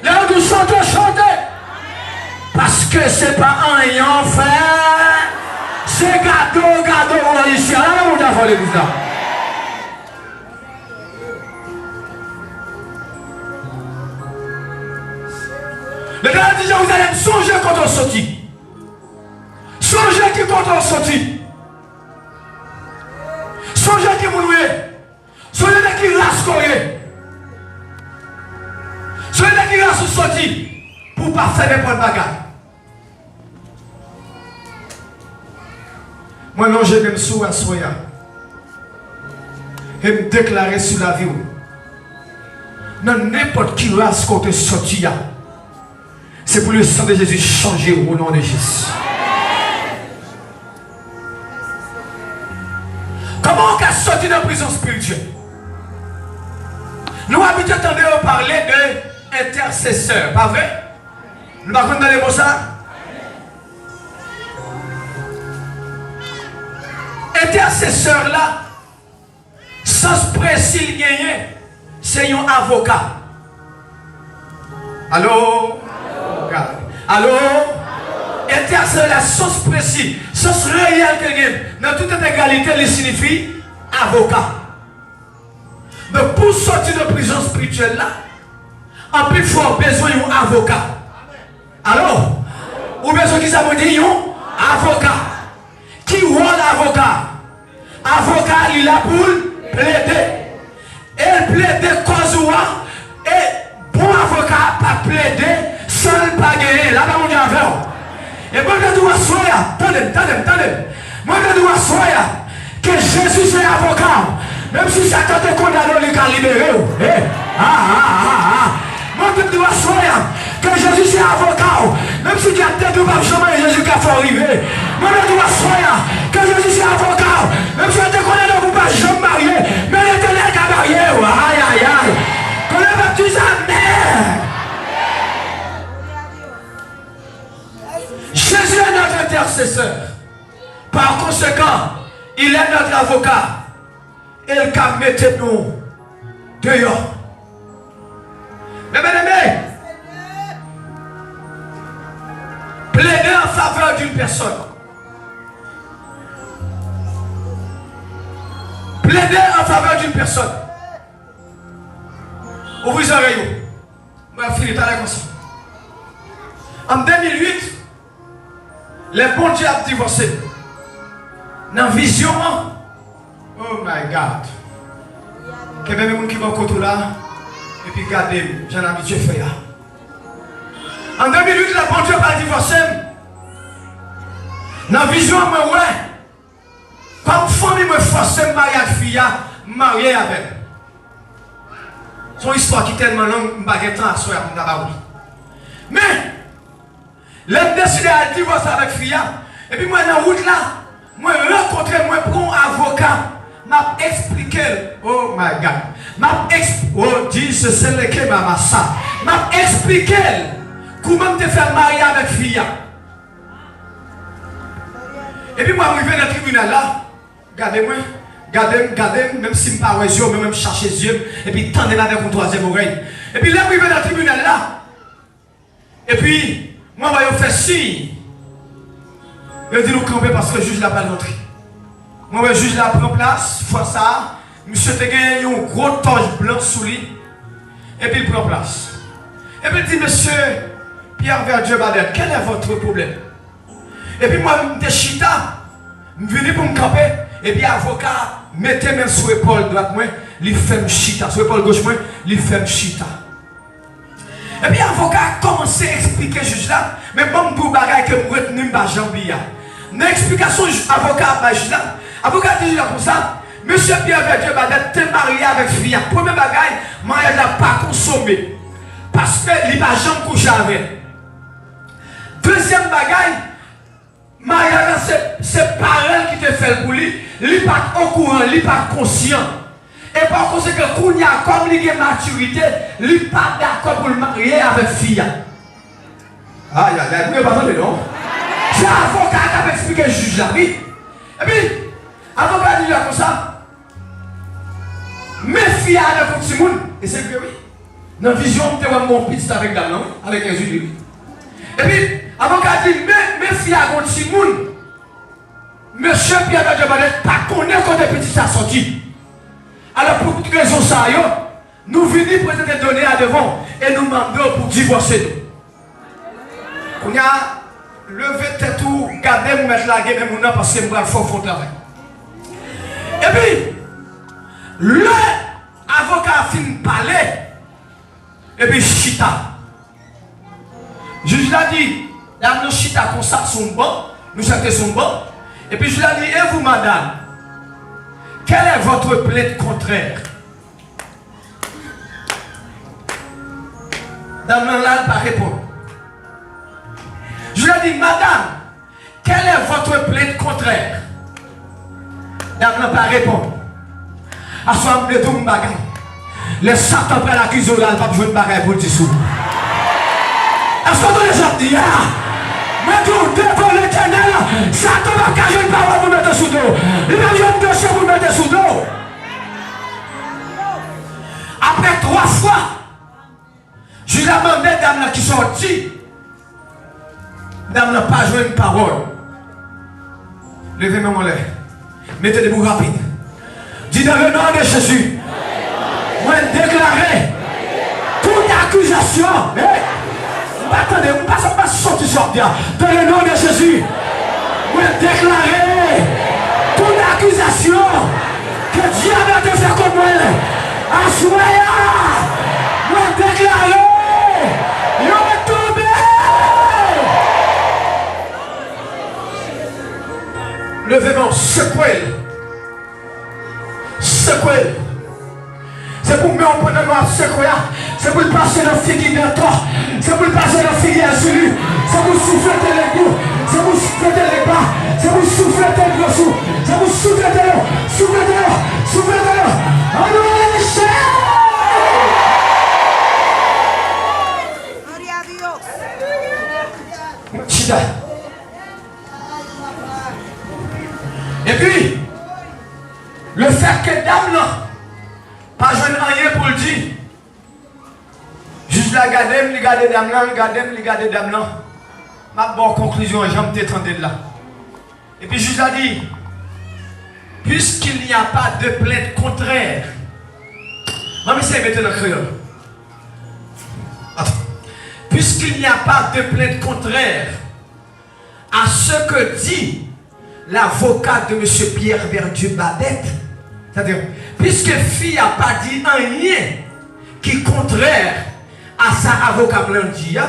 Là, on nous chanter. Parce que c'est pas un ayant fait. C'est gâteau, on est ici. Là, on a volé l'église là. Le gars dit Jérusalem, songez quand on sortit. Songez qui quand on sortit. Songez qui vous louez. Songez qui rascoyez. Songez qui rascoyez sorti. Pour pas faire des bonnes bagages. Moi non, j'ai même sous à soya. Et me déclarer sur la vie. Dans n'importe qui race quand on sortit. C'est pour le sang de Jésus changer au nom de Jésus. Comment on a sorti de la prison spirituelle? Nous habituons à parler d'intercesseur, pas vrai? Nous ne parlons pas de ça? Intercesseur là, sans précis gagné, c'est un avocat. Allô? Allô? Intercesseur la sauce précise, sauce réelle que gagne. Dans toute égalité, il signifie avocat. Donc pour sortir de prison spirituelle là, en plus il faut besoin d'un avocat. Alors, ou besoin qui ça veut dire un avocat. Qui rôle avocat? Avocat il a pour plaider. Et plaider cause et bon avocat pas plaider sans pas gagner. Là-bas on dit avec. Et moi, je dois soyer, attendez. Moi, je dois soyer que Jésus c'est avocat. Même si Satan te condamne, il va libérer. Moi, je dois soyer que Jésus c'est avocat. Même si tu as tête de pape, Jésus qui a fait arriver. Moi, je dois soyer que Jésus c'est avocat. Même si tu te condamne, vous ne pouvez pas jamais marier. Mais l'éternel qui a marié. Aïe. Qu'on le baptise à mère. Jésus est notre intercesseur. Par conséquent, il est notre avocat. Et il a mis nous dehors. Mais bien aimé, plaider en faveur d'une personne. Plaider en faveur d'une personne. Ouvrez les oreilles. Moi, Philippe, allez comme ça. En 2008, les bons dieux ont divorcé. Dans la vision, oh my God. Que même les gens qui vont côté là, et puis regardez, j'en ai habitué à faire. En 2008, les bons dieux ont divorcé. Dans la vision, moi, ouais. Comme famille me force à marier avec fille, marier avec. C'est une histoire qui est tellement longue, je ne vais pas temps à mais, les décidé à divorcer avec fille, et puis moi dans la route là, moi rencontré, moi prends un avocat, m'a expliqué, oh my God, oh Dieu, c'est le qui m'a ça, m'a expliqué comment te faire marier avec fille. Et puis moi, je arrivé dans le tribunal là, regardez-moi. Gardez, même si je ne suis pas aux yeux, même chercher les yeux, et puis tendez là avec une troisième oreille. Et puis là, arrivé dans le tribunal là, et puis, moi, je vais faire signe. Je dis nous camper parce que le juge n'a pas rentré. Moi, le juge là prend place, fois ça, monsieur te gagné une grosse torche blanche sous lui, et puis il prend place. Et puis il dit, monsieur Pierre Verdieu Badet, quel est votre problème? Et puis moi, je suis chita, je suis venu pour me camper. Et puis avocat, mettez même sur l'épaule droite, il fait chita. Sur l'épaule gauche, il fait chita. Et puis avocat a commencé à expliquer juge là, mais bon pour bagaille que vous retenez pas Jean-Bia. Dans l'explication avocat à juge là, avocat dit comme ça, monsieur Pierre Verdieu Badet t'es marié avec fille. Premier bagaille, mariage n'a pas consommé. Parce que il n'a jamais couché avec. Deuxième bagaille, mariage c'est parents qui te fait pour lui. Il n'est pas au courant, il n'est pas conscient. Et par conséquent, quand il y a comme il y a maturité, il n'est pas d'accord pour le marier avec fille. Ah, il n'y a pas de non? C'est l'avocat qui a expliqué le juge là, oui. Et puis, l'avocat dit comme ça. Mes filles avec un petit monde, et c'est que oui. Dans la vision, je vais mon petit avec dame, non? Avec un juge. Et puis, l'avocat dit, mes filles avec un petit monde. Monsieur Pierre Verdieu Badet, pas connaître quand les petits sont sortis. Alors pour toute raison ça, nous venons présenter des données à devant et nous demandons pour divorcer nous. On a levé tête ou gardé, nous mettre la gueule de mon parce que nous avons fort travail. Et puis, l'avocat a fini de parler. Et puis, chita. Le juge l'a dit, là, nous chita comme ça, son banc, nous chantons son banc. Et puis je lui ai dit, et vous madame, quelle est votre plainte contraire? Dame là, elle n'a pas répondu. Je lui ai dit, madame, quelle est votre plainte contraire? Dame n'a pas répondu. À ce moment-là, tout le bagage. Les Satan prennent l'accusation, elle n'a pas besoin de bagage pour le dessous. Est-ce que les gens disent, mais tout devant l'éternel, Satan va cacher une parole pour mettre sous dos. Il va y avoir un dossier pour mettre sous dos. Après 3 fois, je lui ai demandé dame qui sortit. Dame n'a pas joué une parole. Levez-moi mon lait. Mettez debout rapide. Dis dans le nom de Jésus. Moi déclarer toute accusation. Attendez, on passe pas sortir sur Dieu. Dans le nom de Jésus, vous déclarez toute accusation que Dieu va te faire comme moi. Assoya, vous déclarez, vous tombez. Levez-moi, secouez-le. Secouez-le. C'est pour mettre en point de noir secouer. C'est pour le passer dans le figuier de toi. C'est pour le passer dans le figuier à celui. C'est pour souffler les goûts. C'est pour souffler les bas. C'est pour souffler les dessous. C'est pour souffler de l'eau. Souffler de l'eau. Souffler de l'eau. En nous Chida. Et puis, le fait que dame là, pas joindre rien pour le dire, juste la garder dame là, regarder dame là, ma bonne conclusion, j'aime t'étendre là. Et puis juste la dit, puisqu'il n'y a pas de plainte contraire, maman c'est maintenant créole. Puisqu'il n'y a pas de plainte contraire à ce que dit l'avocat de M. Pierre Verdieu Babette, c'est-à-dire, puisque fille n'a pas dit rien qui est contraire à sa avocat Blandia,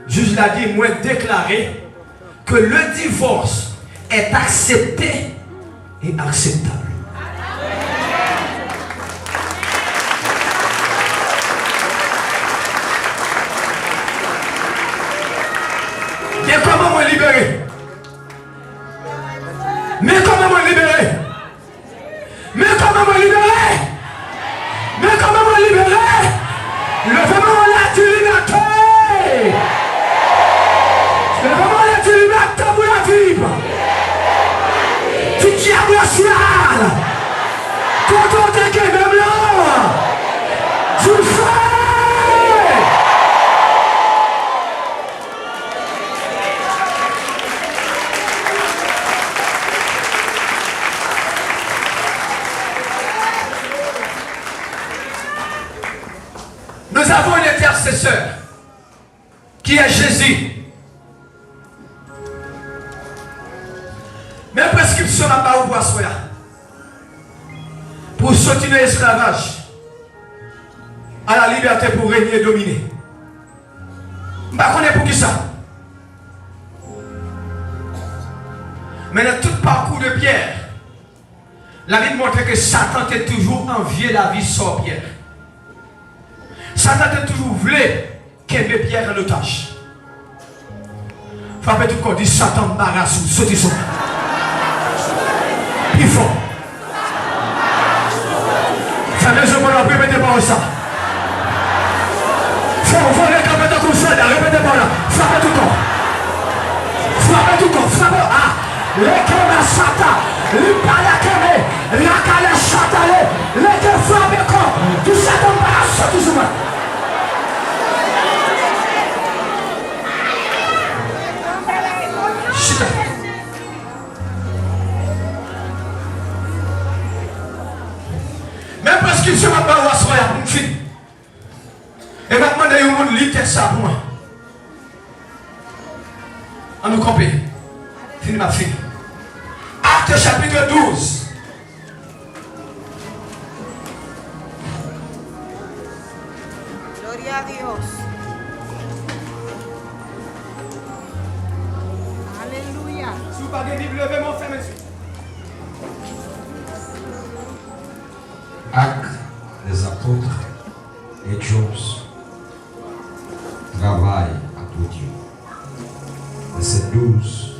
juge l'a dit, moi déclaré que le divorce est accepté et acceptable. Mais comment me libérer? Mais comment me libérer? Mais comment me libérer? Mais comment me libérer? Levez-moi là, tu liberté! Levez-moi là, tu liberté pour la vivre! Tu diable social! Quand on t'es même là! Tu fais! Nous avons un intercesseur qui est Jésus. Mais prescription n'a pas au boisson pour sortir de l'esclavage à la liberté pour régner et dominer. Je ne connais pas pour qui ça. Mais dans tout parcours de Pierre, la Bible montre que Satan est toujours envié la vie sans Pierre. Satan a toujours voulu qu'aimer Pierre en otage. Frappez tout le corps, dit Satan m'embarrasse ou sautez sur. Puis fort. Ça ne se peut pas répéter par ça. Faut les camper dans le sol, répétez par là. Frappez tout le corps. Frappez tout le corps, frappez. Ah, les camés Satan, les palakemés, la calée Satan, les deux frappez corps. Tout Satan m'embarrasse, sautez sur moi. Même parce qu'il se m'a pas à soya pour me finir. Et maintenant, il y a un monde qui ça pour moi. On nous compte. Fini ma fille. Acte chapitre 12. Gloria a Dios. Alléluia. Si vous parlez de Bible, levez mon frère, monsieur. Actes des apôtres et Jobs. Travail à tout Dieu. Verset 12.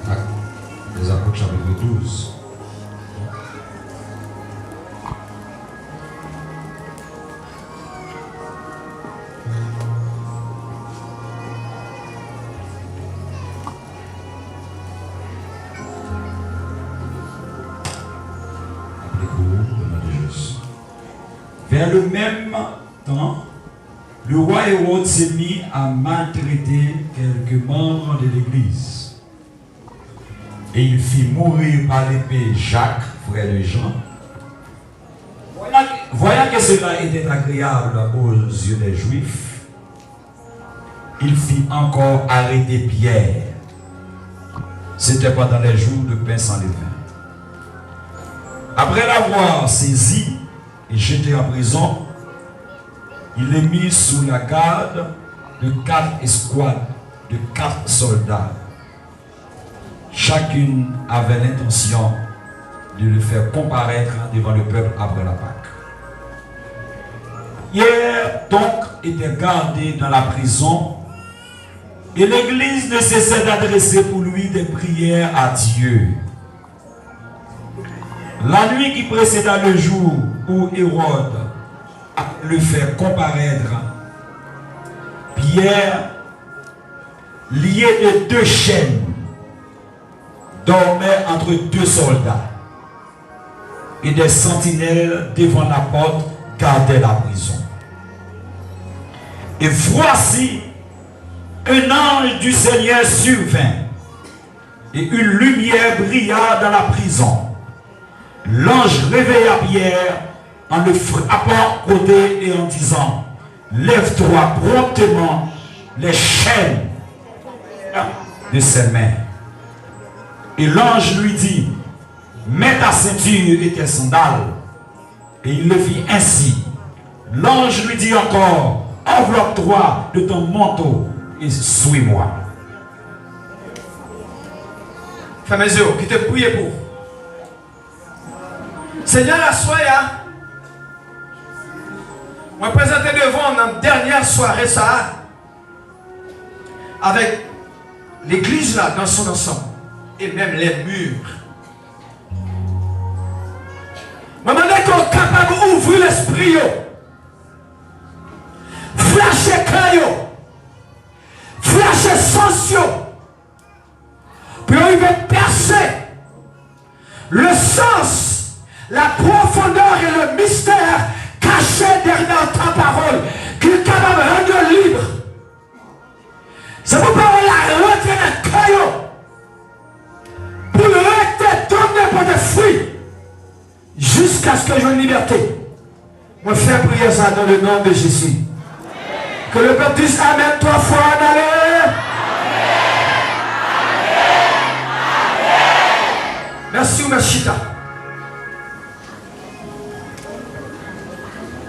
Actes des apôtres chapitre 12. Vers le même temps, le roi Hérode s'est mis à maltraiter quelques membres de l'église. Et il fit mourir par l'épée Jacques, frère de Jean. Voyant que cela était agréable aux yeux des Juifs, il fit encore arrêter Pierre. C'était pendant les jours de pain sans levain. Après l'avoir saisi et jeté en prison, il est mis sous la garde de 4 escouades de 4 soldats. chacune avait l'intention de le faire comparaître devant le peuple après la Pâque. Pierre donc était gardé dans la prison et l'église ne cessait d'adresser pour lui des prières à Dieu. La nuit qui précéda le jour où Hérode le fait comparaître, Pierre, lié de 2 chaînes, dormait entre 2 soldats et des sentinelles devant la porte gardaient la prison. Et voici, un ange du Seigneur survint et une lumière brilla dans la prison. L'ange réveilla Pierre en le frappant au côté et en disant: lève-toi promptement. Les chaînes de ses mains. Et l'ange lui dit: mets ta ceinture et tes sandales. Et il le fit ainsi. L'ange lui dit encore: enveloppe-toi de ton manteau et suis-moi. Frère mes yeux, qui te prie pour. Seigneur, la soirée, on va présenter devant notre dernière soirée, ça, avec l'église là, dans son ensemble, et même les murs. Je me demande qu'on est capable d'ouvrir l'esprit, flasher cœur, flasher sens, pour arriver à percer le sens, la profondeur et le mystère cachés derrière ta parole, qui est capable de rendre libre. C'est pourquoi on l'a retiré dans le cœur pour le rester tourné pour des fruits jusqu'à ce que j'ai une liberté. Moi, fais prier ça dans le nom de Jésus. Que le peuple dise Amen 3 fois en aller. Merci, Machita.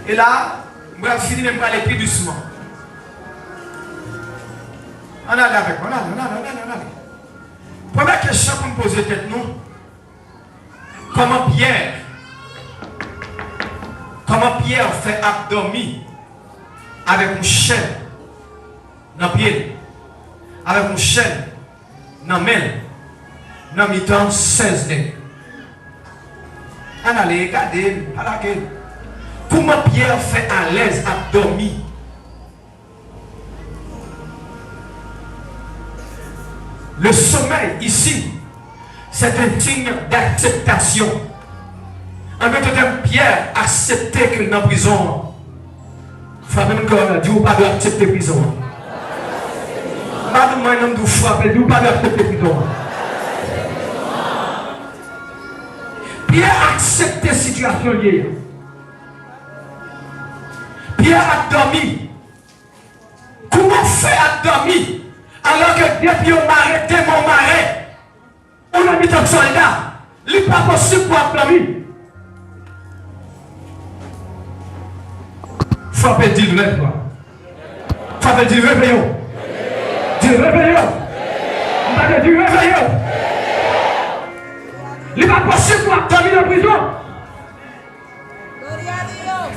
Et là, je vais finir même par les plus doucement. On a avec, on a. Première question pour me poser peut-être nous. Comment Pierre fait abdomen avec une chaîne dans le pied, avec une chaîne dans la main, dans le temps 16 nez. On a les regarder, à la gueule. Comment Pierre fait à l'aise abdomen? Le sommeil ici, c'est un signe d'acceptation. En fait, Pierre acceptait qu'il est en prison. Famille encore dit ou pas d'accepter la prison. Madame, moi, je vous frappe, dit ou pas d'accepter la prison. Pierre acceptait la situation liée. Pierre a dormi. Comment faire dormi alors que depuis on marais, démon marais, on a mis un soldat, il n'est pas possible pour dormir. Faut pas dire le toi. Faut pas dire réveillons. Dis réveillons. On va dire réveillons. Il n'est pas possible pour dormir dans la prison.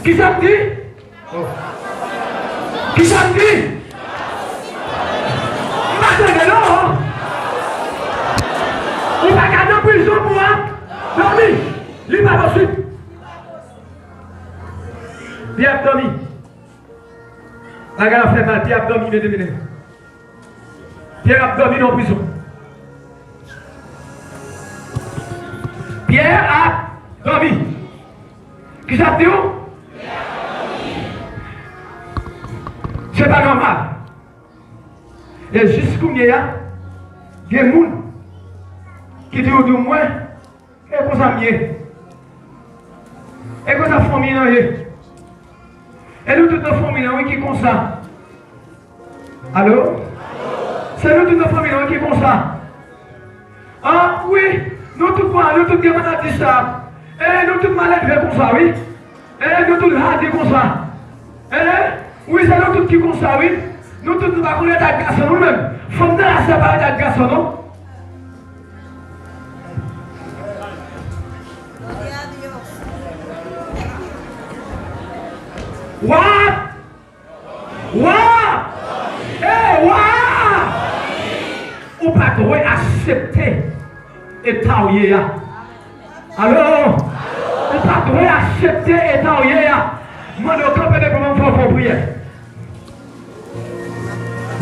Qui ça dit? Qui ça dit? Non. Il va garder en prison pour moi. Dormi. Il n'est pas possible. Pierre dormi. La gare a fait mal. Pierre dormi. Pierre a dormi en prison. Pierre a dormi. Qui ça dit? C'est pas normal. Et jusqu'où il y a des gens qui disent de moi, et vous amis, et vous avez famille, et nous toutes nos familles qui sont comme ça. Allô? C'est nous toutes nos familles qui sont comme ça. Ah oui, nous toutes les maladies ça. Et nous toutes malades comme ça, oui. Et nous toutes radis comme ça. Oui, c'est nous toutes qui comme ça, oui. Nous tous nous ne pouvons pas connaître garçon nous-mêmes. Il faut nous séparer de garçon, non? What? Eh, ou pas de accepter et tailler. Alors, ou pas de accepter et tailler. Moi, je ne peux pas faire prière.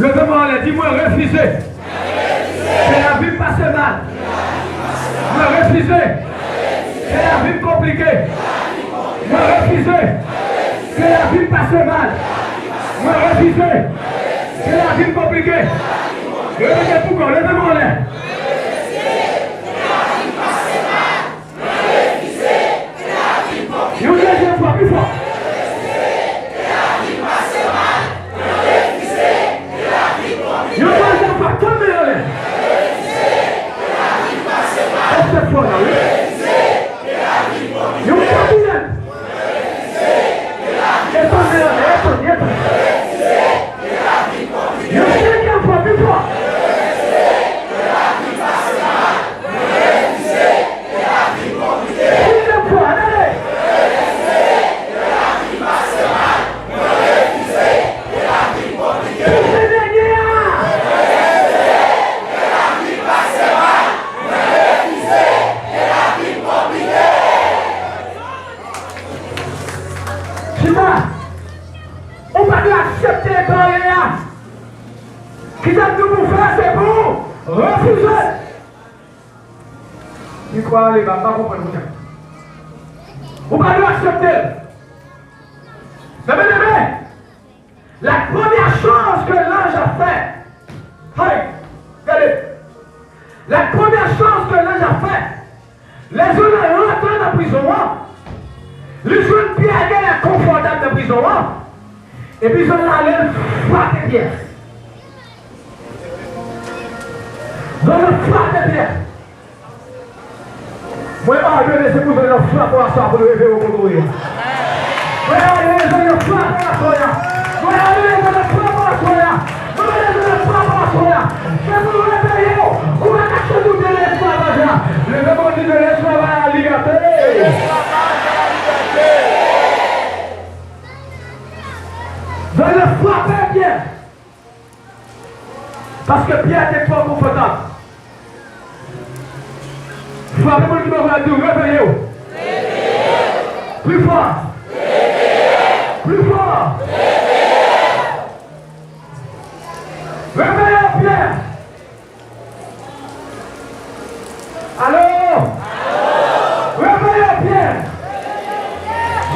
Levez-moi, dis-moi, refuser. C'est la vie passe mal. Me refuser. C'est la vie compliquée. Me refuser. C'est la vie passe mal. Me refuser. C'est la vie compliquée. Levez pourquoi, levez-moi là. Une deuxième fois, plus fort. Une deuxième fois, tombez là. Cette fois là, oui. Une troisième. Étonnez là, étonnez. Une cinquième fois, plus fort. On va accepter qui t'a tout pour faire, c'est bon. Refusez. Il croit aller, va pas comprendre. On va accepter. Mais, la première chose que l'ange a fait, regardez, la première chose que l'ange a fait, les gens rentrent dans la prison, les jeunes pierres confortables dans la prison, et puis ils ont allé frapper Pierre. Dans le frapper Pierre. Moi, je vais laisser vous donner le frappe pour ça pour le réveiller au contrôle. Moi, je vais donner le frappe pour la soya. Moi, je vais donner le frappe pour la soya. Moi, je vais donner le frappe pour la soya. C'est pour le réveiller. Vous allez acheter tout de l'esclavage. Le démon dit de l'esclavage à la liberté. De le frapper Pierre. Parce que Pierre était trop confortable. Frappez-moi qui m'a dit, réveillez-vous. Plus fort. Plus fort. Réveillez-vous Pierre. Allô? Réveillez-vous Pierre.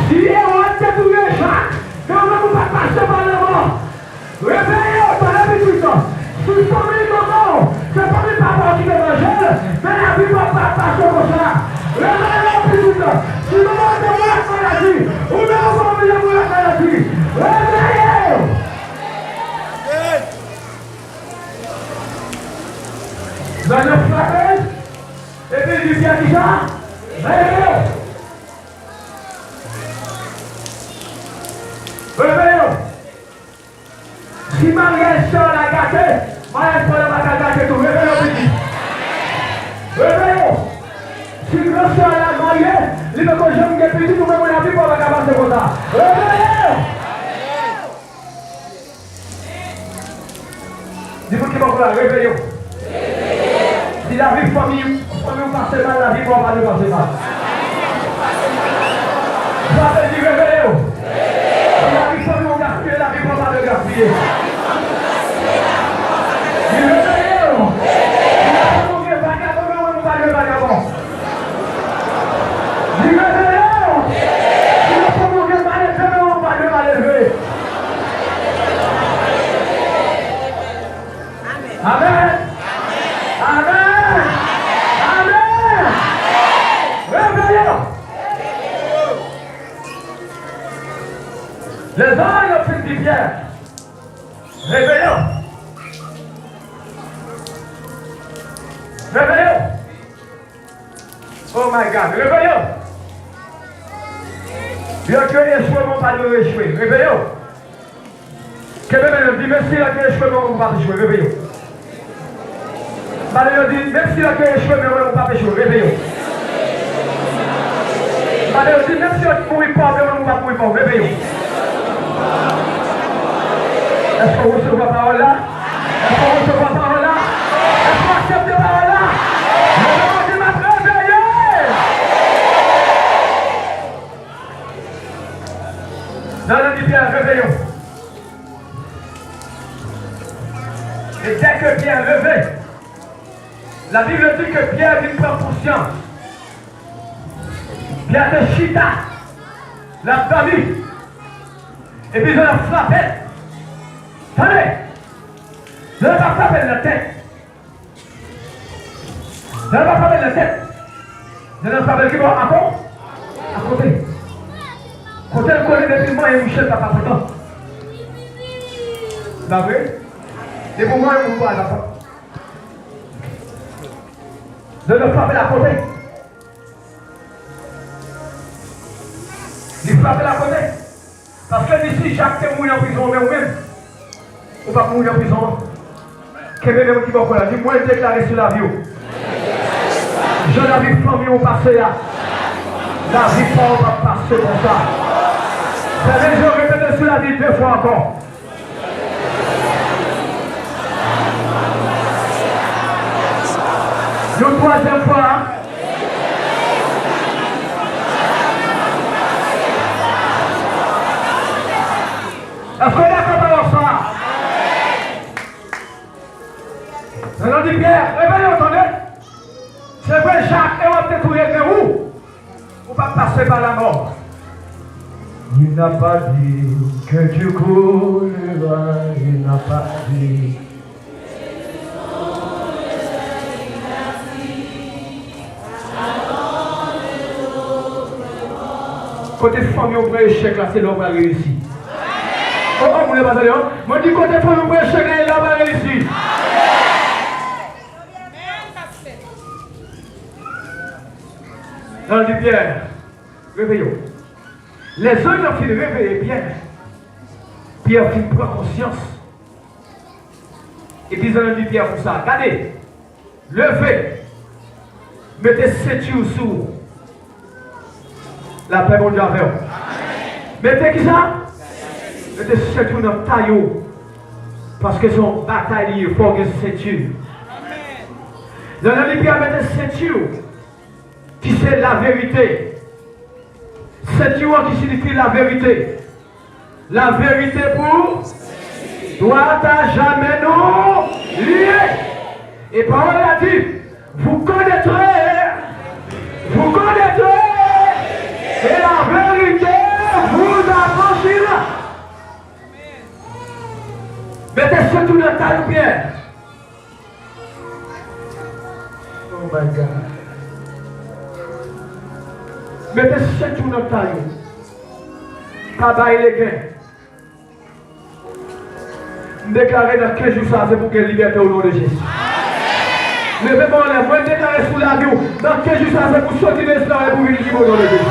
Si on a détruit Jacques, comment vous pas passer par le mort? Réveillez-vous par la vie du temps. Si vous tombez dedans, c'est pas mes parents qui l'évangile, mais la vie ne va pas passer comme ça. Réveillez-vous plus du temps. Si vous demandez moi la maladie, ou bien vous m'envoyez moi la maladie. Réveillez-vous. Dans le frappé, et puis il dit bien déjà, réveillez-vous. Réveillez-vous. Si Marie sort la gâtée, Marie sort la gâtée tout. Réveillez-vous petit. Réveillez-vous. Si le sort la mariée, il veut que je me guette petit, vous me voyez la vie pour la cabane comme ça. Réveillez-vous. Dis-moi qui va vous la réveillez-vous. Si la vie famille passe mal, la vie va pas nous passer mal. Ça veut dire réveillez-vous. Si la vie famille gaspille, la vie va pas nous gaspiller. Réveillez-vous. Si la vie famille vagabond, on va pas le vagabond. Réveillez-vous. Si la famille mal élevé, on va le mal élevé. Amen. Amen. Amen. Réveillez-vous. Les anges ont fait du Pierre. Réveillez-vous. Réveillez-vous. Oh my God. Réveillez-vous. Bien que les cheveux n'ont pas de échouer. Réveillez-vous. Quelqu'un dit, même si les cheveux n'ont pas échoué. Réveillez-vous. Madame dit, même si la queue est cheveux, mais on ne va pas pécher, réveillez-vous. Madame dit, même si on ne mourit pas, mais on ne va pas mourir, réveillez-vous. Est-ce qu'on reçoit la parole là? Est-ce qu'on reçoit la parole là? Est-ce qu'on accepte la parole là? Le nom de ma réveillé! Dans le dit Pierre, réveillons. Et dès que Pierre levé, la Bible dit que Pierre vient prendre conscience. Pierre de chita, la famille, et puis je la frappé. Attendez, je ne vais pas frapper la tête. Je ne vais pas frapper la tête. Je ne vais pas frapper qui va à côté. Côté le collègue depuis moi et Michel papa pourtant. Vous voyez? Et pour moi, je ne vais pas la porte. Je ne frapper la côté. Il frappe la côté. Parce que d'ici, Jacques t'es mouillé en prison, mais vous-même, ou pas mouillé en prison. Quel est le qui va encore dit, moi, déclaré sur la vie. Je la vie famille au passé là. La vie pas va passer comme ça. C'est les gens répétés sur la vie 2 fois encore. Une troisième fois. Est-ce qu'on est d'accord ça? On dit Pierre, réveillez, entendez? C'est vrai, Jacques, et on va détruire, mais où? On va passer par la mort. Il n'a pas dit que tu couleras, il n'a pas dit. Côté famille, on peut échec là, c'est l'homme qui a réussi. Oh, vous voulez pas aller, hein? Moi, je dis côté famille, on peut échec là, l'homme a réussi. Dans le Pierre, réveillons. Les uns ont fait réveiller Pierre. Pierre qui prend conscience. Et puis ils ont dit Pierre pour ça. Regardez, levez, mettez ceinture sous la paix mon Dieu avec vous. Mettez qui ça? Mettez ceinture dans le taillot. Parce que son bataille, il faut que ceinture. Ils ont dit Pierre, mettez ceinture. Qui c'est la vérité. Ceinture qui signifie la vérité. La vérité pour doit à jamais nous lier. Et parole a dit, vous connaîtrez, et la vérité vous affranchira. Mettez surtout dans ta lumière. Oh my God. Mettez surtout dans ta lumière. Tabac les gains. Déclarer dans 15 jours, ça c'est pour qu'elle liberté au nom de Jésus. Mais vraiment, moi déclarer sous la vie, dans 15 jours, ça c'est pour sortir de l'esclavage et pour venir au nom de Jésus.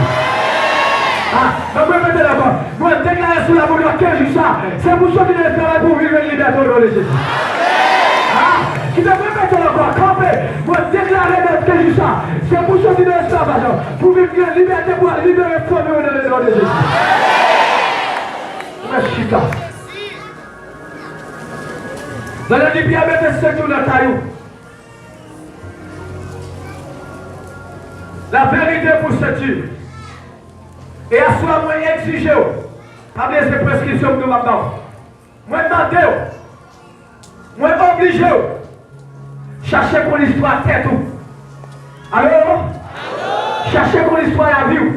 Ah, donc moi mettez là-bas. Moi déclarer sous la vie, dans 15 jours, ça c'est pour sortir de l'esclavage et pour vivre une liberté au nom de Jésus. Ah, qui devrait mettre là-bas, camper. Moi déclarer dans 15 jours, ça c'est pour sortir de l'esclavage, pour vivre une liberté, pour libérer le famille au nom de Jésus. Merci. Dans le dit bien, mettez ce tout dans ta taille. La vérité pour ce Dieu. Et à soi, moi, exigez. Pas ces prescriptions de ma part. Moi, demandez. Moi, obligez. Cherchez pour l'histoire tête. Alors? Cherchez pour l'histoire à vie.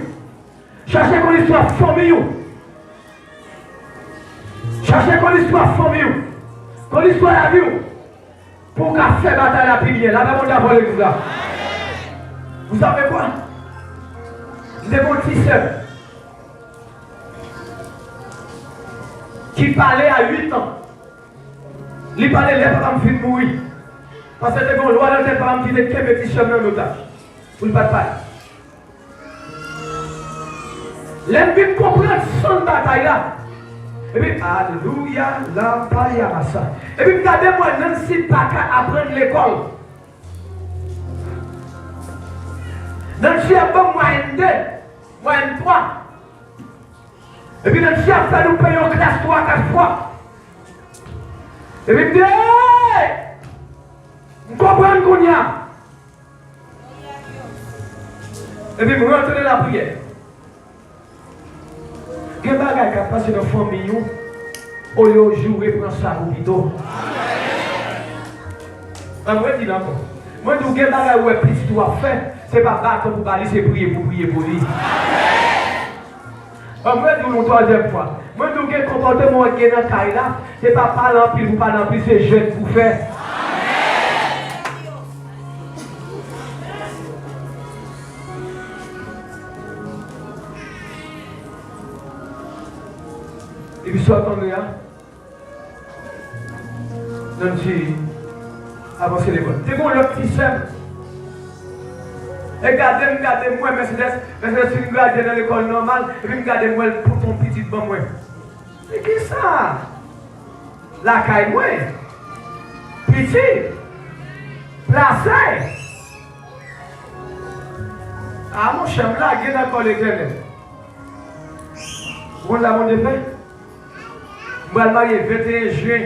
Cherchez pour l'histoire famille. Cherchez pour l'histoire famille. Pour l'histoire à vie. Pour qu'à faire bataille à pilier. Là, on a volé tout là. Vous savez quoi? Les bâtisseurs qui parlait à 8 ans. Il parlait les parents qui mourir. Parce que c'est une loi dans les parents qui étaient petits chemins en otage. Pour ne pas parler. Les comprendre son bataille là. Et puis, alléluia, la païamassa. Et puis, regardez-moi, Nancy pas qu'à apprendre l'école. Nancy a bon moyen 2, moyen 3. Et puis notre chef fait nous payer en classe 3-4 fois. Et puis il me dit, hey! Vous comprenez qu'on y a? Et puis je rentre dans la prière. Il y a des choses qui passent dans la famille, au lieu de jouer pour ça ou plutôt. Moi, je dis encore. Moi, je dis que les choses que tu dois faire, ce n'est pas battre pour parler, c'est prier pour lui. Moi, je dis une troisième fois. Moi, je dis que le comportement qui est dans le cas là, ce n'est pas parler en pile ou pas en pile, c'est jeune pour faire. Et puis, soit on est là, donc j'ai avancé les bonnes. C'est bon, le petit simple. Regardez-moi, Mercedes, si vous regardez dans l'école normale, et puis regardez-moi pour ton petit bon moi. C'est qui ça? La caille moi. Petit. Placé. Ah, mon chum là, il y a dans l'école. Vous l'avez fait? Je suis marié le 21 juin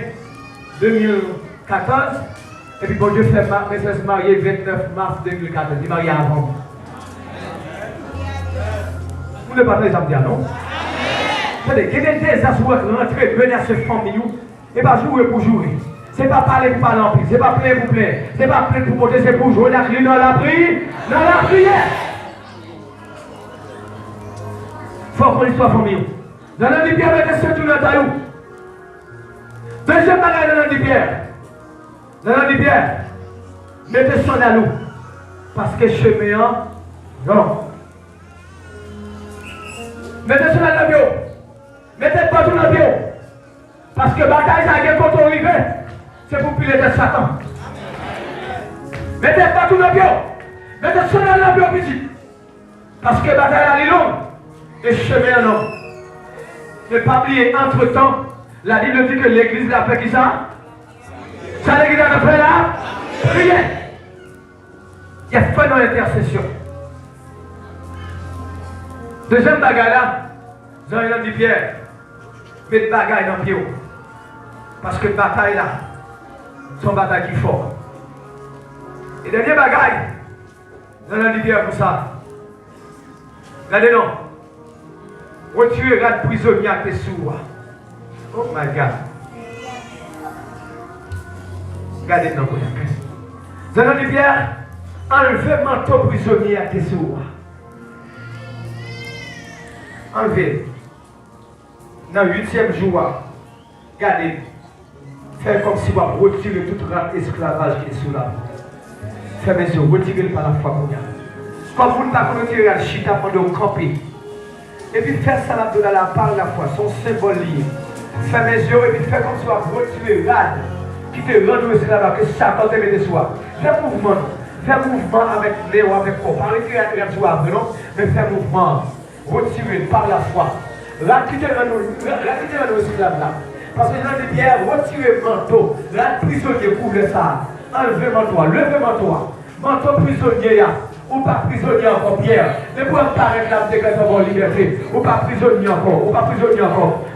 2014. Et puis bon Dieu fait me marié le 29 mars 2014. Il est marié avant. Vous ne parlez pas de ça, non? Attendez, il y a des désastres qui rentrent, venir à cette famille, et pas jouer pour jouer. Ce n'est pas parler pour parler en plus, ce n'est pas plaire pour plaire. Ce n'est pas plaire pour porter, c'est pour jouer la clé dans la prière. Dans la prière. Il faut qu'on soit famille. Dans la lumière, mettez ce tout dans ta roue. Deuxième bagage dans la lumière. Dans la lumière, mettez son à l'eau. Parce que chemin, non. Mettez son à l'eau. Mettez pas tout dans l'eau. Parce que bataille, ça a été quand on arrive. C'est pour piler de Satan. Mettez pas tout dans l'eau. Mettez son à l'eau petit. Parce que bataille, elle est longue. Et chemin, non. Ne pas oublier, entre-temps, la Bible dit que l'église l'a fait qui ça? Ça l'église a fait là? Prière. Il y a fait dans l'intercession. Deuxième bagaille là, Jean-Yves dit Pierre, mettez bagaille dans le pied. Parce que bataille là, son bataille qui est fort. Et dernier bagaille, Jean-Yves dit Pierre pour ça. Regardez non. Retirer les prisonniers à tes sourds. Oh my God. Regardez dans le Jean de Pierre, enlevez manteau prisonnier à tes sourds. Enlevez. Dans le 8e jour, regardez. Faites comme si vous retirez tout esclavage qui est sous la voie. Fermez les yeux, retirez-le par la foi qu'on a. Comme vous ne pouvez pas retirer le chita pendant que vous campez. Et puis faire ça là par la foi, son symbole lié. Fermez les yeux et puis faites comme si vous retirez rade. Qui te rend esclavage, que Satan te met de soi. Fais mouvement avec Léo, avec quoi. Pas retirer la joie, non, mais fais mouvement. Retirez par la foi. Quittez le esclave là. Parce que dans les pierres, retirez le manteau. La prisonnier couvre ça. Enlevez le manteau, levez le manteau. Manteau prisonnier, ou pas prisonnier encore, Pierre. Ne pouvez pas réclamer en liberté. Ou pas prisonnier encore,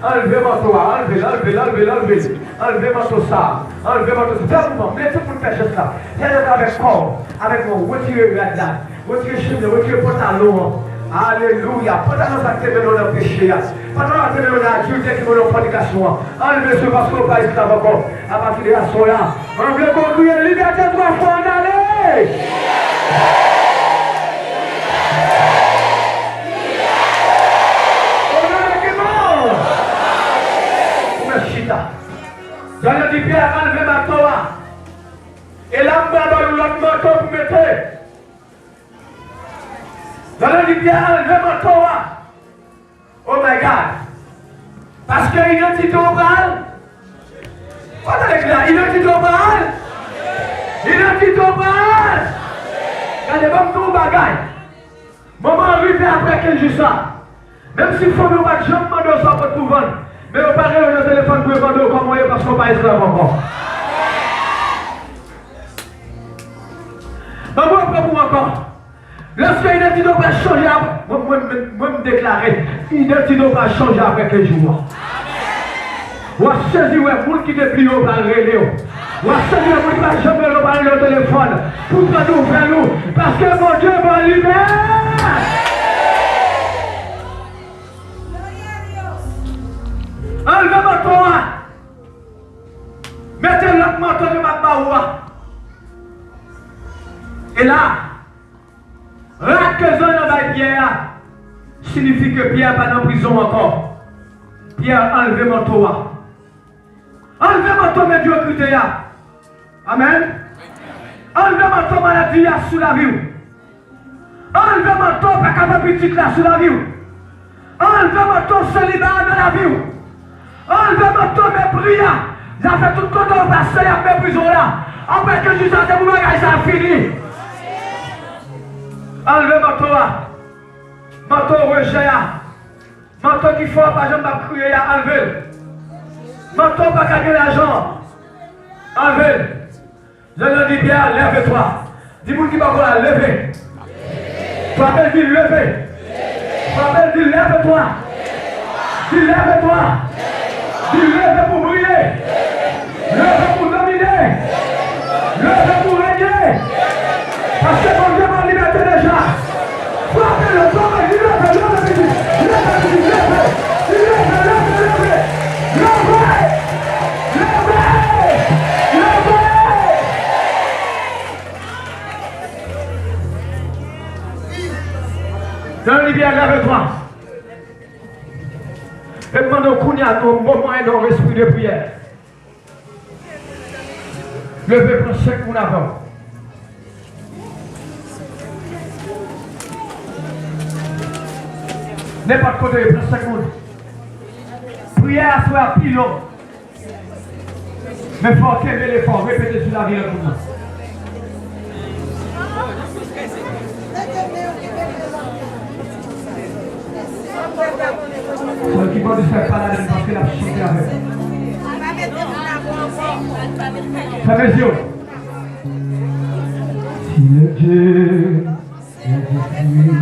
Enlevez le manteau, enlevez. Enlevez le manteau ça. Enlevez le manteau ça. Mettez tout le péché là. Faites avec corps, avec mon retirez le là. Retirez le chemin, retirez le pantalon. Alléluia. Pantalon ça te met dans le péché. Pantalon ça te met dans l'adulte qui met dans la fornication. Enlevez ce parce qu'on pas esclave encore. À partir de la soya. Enlevez qu'on crie liberté 3 fois en allée. Dans le Pierre, enlevez ma Torah. Et là, je vais l'autre manteau pour mettre. Dans le Pierre, enlevez ma Torah. Oh my God. Parce que l'identité au bal. Regardez là, identité au bal. Identité au bal. Regardez, bon, tout bagaille. Maman arrive après quel jour ça. Même s'il faut nous battre, je me demande ça pour vendre. Mais on parle de téléphone pour vendre comme moi parce qu'on n'est pas esclave encore. Maman, après pour encore. Lorsque l'identité va changer, moi me déclarer Identité va changer avec les jours. Ou à saisir les gens qui te plient au bal relais. Ou à saisir les gens qui va jamais le bal au téléphone. Pour que nous vers nous. Parce que mon Dieu va libérer. Enlevez mon toit. Mettez l'autre manteau de ma baoua. Et là, raquezon dans Pierre signifie que Pierre n'est pas en prison encore. Pierre, enlevez mon toit. Enlevez mon toit, mais Dieu critère. Amen. Enlevez mon toit, maladie sous la vie. Enlevez mon toit, pas capable petite là sous la vie. Enlevez mon toit, célibat dans la vie. Enlevez mon toit, mépris. Ça fait tout le temps passer à mes prisons là. Après que je sens que mon bagage ça fini. Enlevez mon toit. Manteau rejet, manteau qui faut pas jamais crier, enlevez. Manteau pas gagner l'argent, enlevez. Je leur dis bien, lève-toi. Dis-moi qui va voir, levez. Toi, elle dit levez. Toi, elle dit lève-toi. Dis lève-toi. Dis lève pour briller. Lève pour dominer. Lève pour régner. Parce que mon Dieu m'a liberté déjà. Frappez le temps, lève-toi. Et demande qu'on y a un moment et un esprit de prière. Levez pour 5 minutes avant. N'importe côté, prends 5 minutes. Prière soit pilon. Mais il faut qu'aimer l'effort, répétez sur la vie pour nous. Ceux qui vont ne faire pas la laine parce que la chanté avec. Fermez les yeux. Si le Dieu est détruit,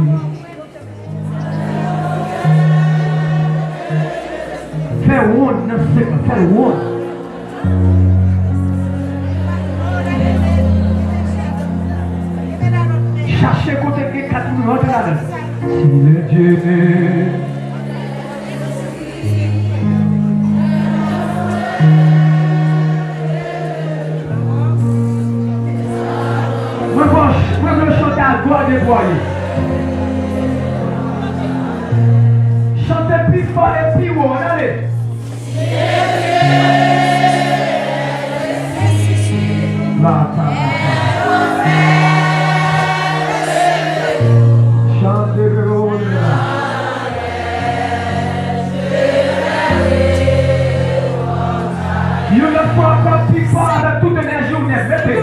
fais one, non c'est pas, fais one. Cherchez côté qui est 4 minutes là. Si le Dieu est gloire des voix. Chantez plus fort et plus haut, allez. Chantez plus haut. Il y a une fois encore plus fort avec toute énergie, vous mettez.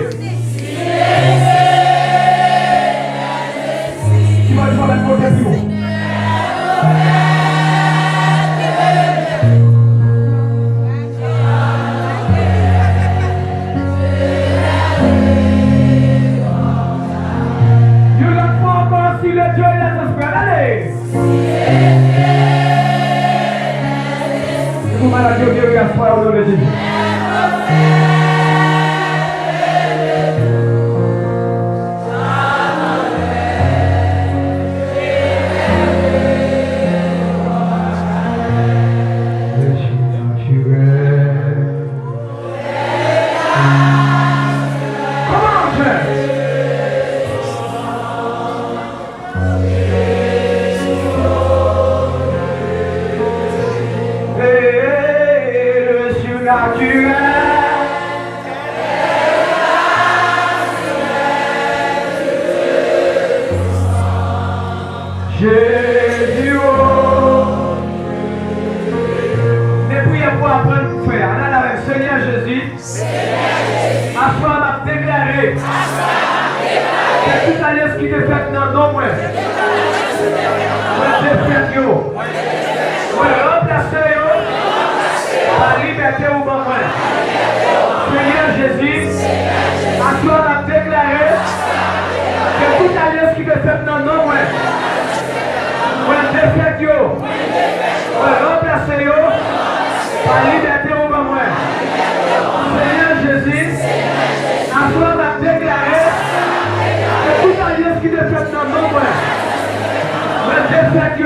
défaite,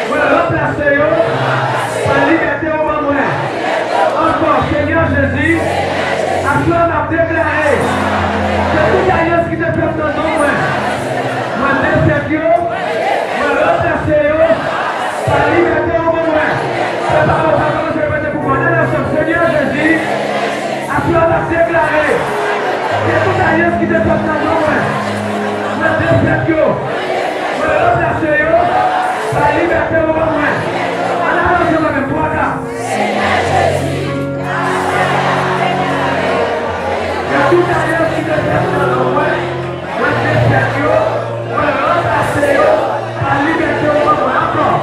moi remplacer par liberté au moment. Encore, Seigneur Jésus, à toi m'a déclaré que toute alliance qui te fait dans nos mains, moi défaite, moi remplacer par liberté au moment. C'est pas mon frère, je vais te pour moi. Seigneur Jésus, à toi m'a déclaré que toute alliance qui te fait dans nos mains, moi défaite, moi remplacer par liberté au moment. Alors, je vais me voir là. Tout alliance qui te fait dans nos mains, moi défaite, moi remplacer par liberté au moment. Encore.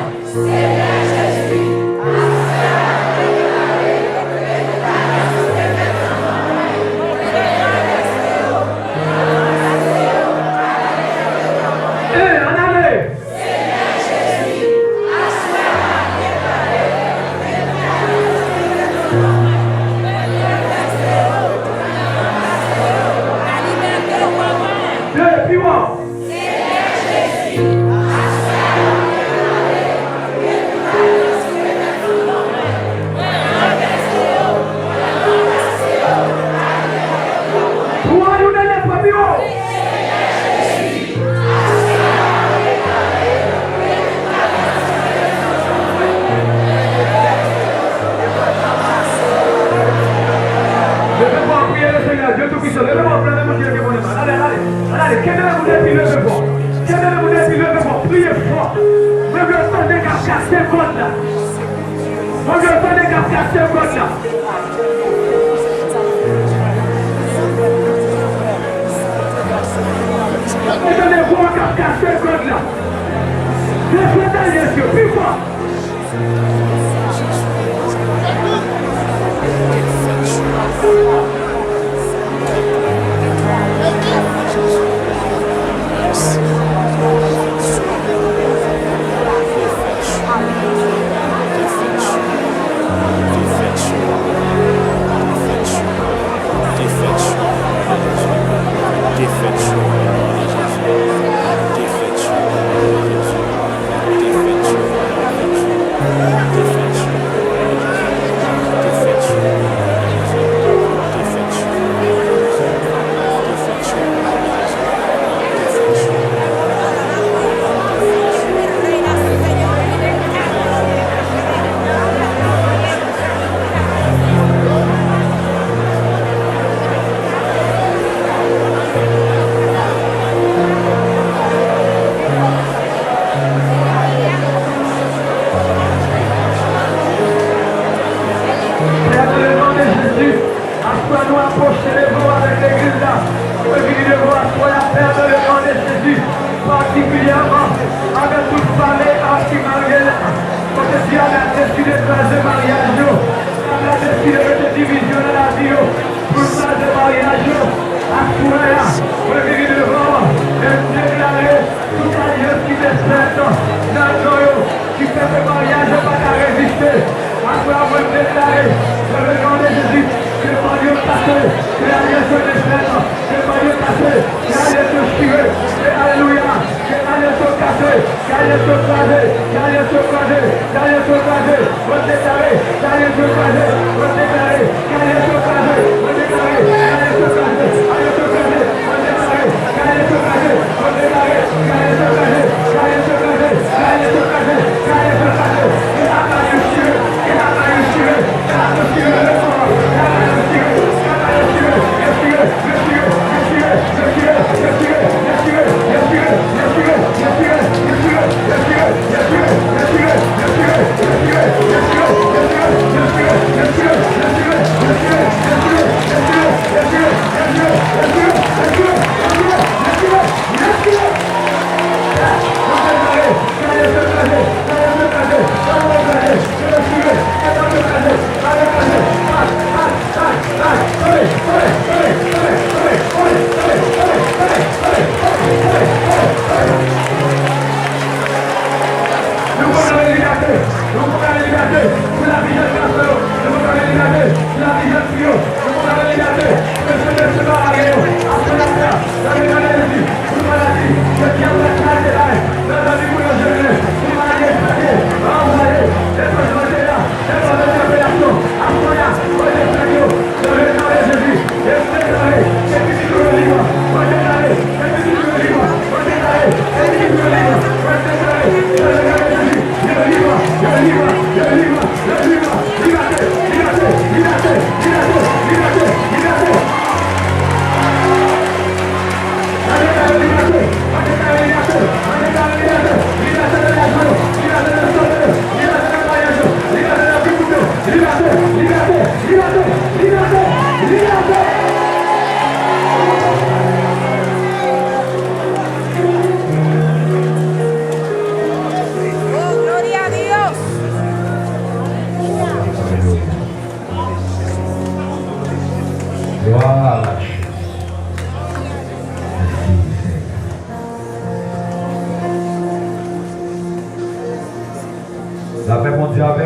Yes,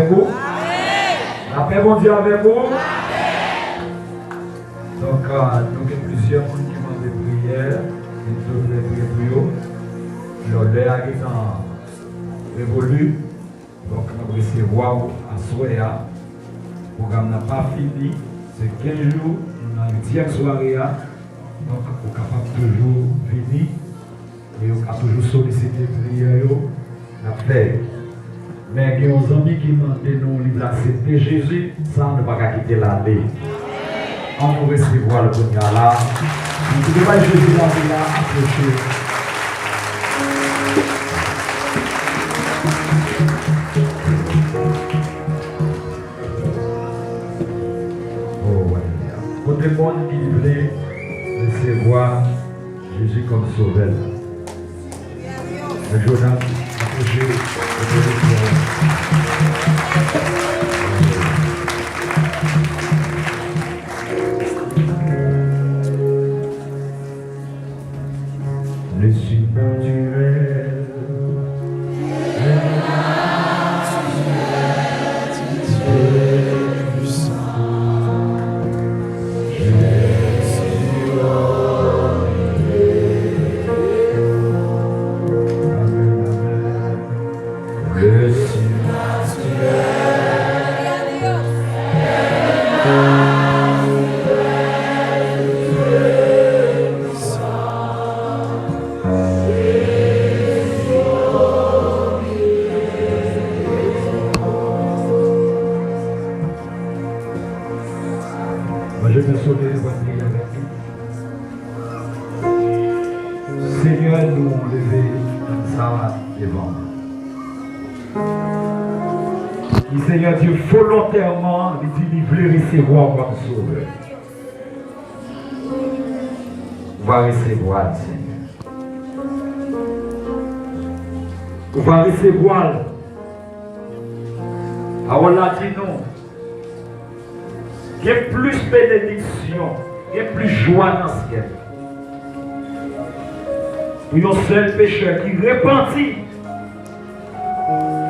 avec vous. La paix bon Dieu avec vous. Donc, nous avons plusieurs personnes qui m'ont des prières. Ils devraient prier pour eux. L'odeur est en révolu. Donc, nous allons recevoir à Soya. Le programme n'a pas fini. C'est 15 jours. Nous avons une 10e soirée. Donc, vous êtes capable toujours venir. Et vous pouvez toujours solliciter prière. La paix. Mais il y a des amis qui m'ont demandé d'accepter Jésus. Ça, on ne va pas quitter l'année. On va recevoir le bon gars là. Vous ne pouvez pas Jésus là, approcher. Pour le monde qui voulait recevoir Jésus comme sauveur. Le Jonas, approchez le surnaturel. Seigneur, nous lever ça devant. Le Seigneur Dieu volontairement dit qu'il veut recevoir comme sauveur. Va recevoir, Seigneur. Va recevoir. Alors là, dis-nous. Il y a plus bénédiction, il y a plus joie dans ce ciel. Pour un seul pécheur qui repentit,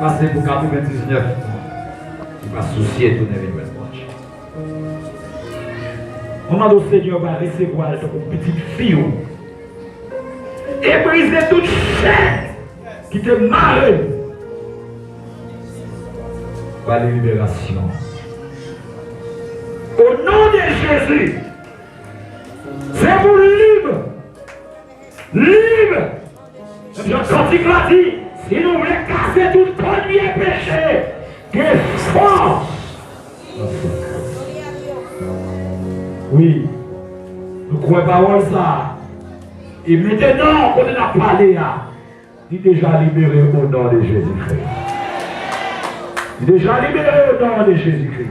passez pour 99, il va soucier de tout l'événement. Comment le Seigneur va recevoir ton petite fille et briser toute chaîne qui te marre par la libération. Au nom de Jésus, c'est vous libre. Libre. Jean-Cantique l'a dit, si nous voulons casser tout premier péché, que force. Oui, nous croyons pas ça. Et maintenant, qu'on a parlé, il est déjà libéré au nom de Jésus-Christ. Il est déjà libéré au nom de Jésus-Christ.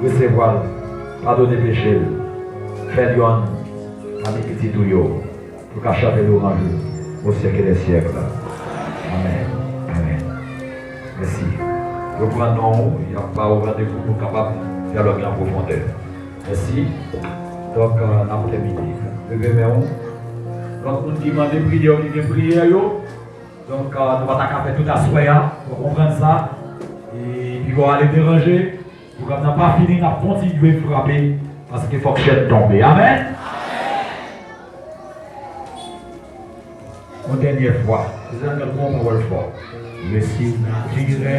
Recevoir, pardonner péché, faire yon, ami petit touyo, pour cacher l'orange au siècle des siècles. Amen. Amen. Merci. Le grand nom, il n'y a pas au rendez-vous pour capable de dialoguer en profondeur. Merci. Donc, l'après-midi, le verrons. Donc, on demande des prières, on dit des prières. Donc, nous allons faire tout à soir pour comprendre ça. Et puis, on va aller déranger. Pour qu'on n'a pas fini, on a continué à frapper parce qu'il faut que je tombe. Amen. Une dernière fois, c'est un grand parole fort. Le signe naturel.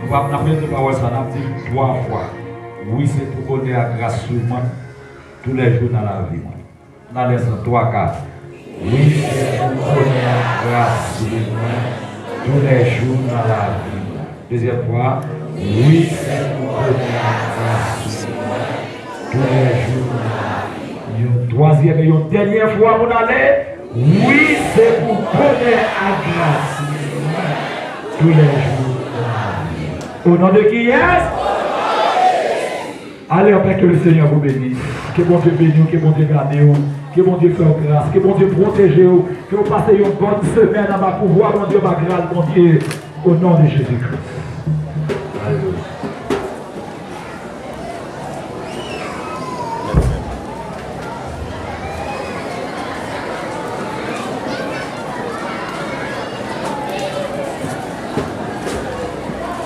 On va appeler de parole, ça n'a dit 3 fois. Oui, c'est pour donner la grâce sur moi tous les jours dans la vie. Dans les 3, 4. Oui, c'est pour donner la grâce sur moi tous les jours dans la vie. Deuxième fois. Oui, c'est pour donner la grâce sur moi tous les jours dans la vie. Une troisième et une dernière fois, vous allez. Oui, c'est pour donner la grâce sur moi tous les jours. Au nom de qui est-ce? Allez en paix, que le Seigneur vous bénisse. Que bon Dieu bénisse, que bon Dieu garde vous. Que bon Dieu fasse grâce, que bon Dieu protège vous. Que vous passez une bonne semaine à ma pouvoir, mon Dieu, ma grâce, mon Dieu, au nom de Jésus-Christ.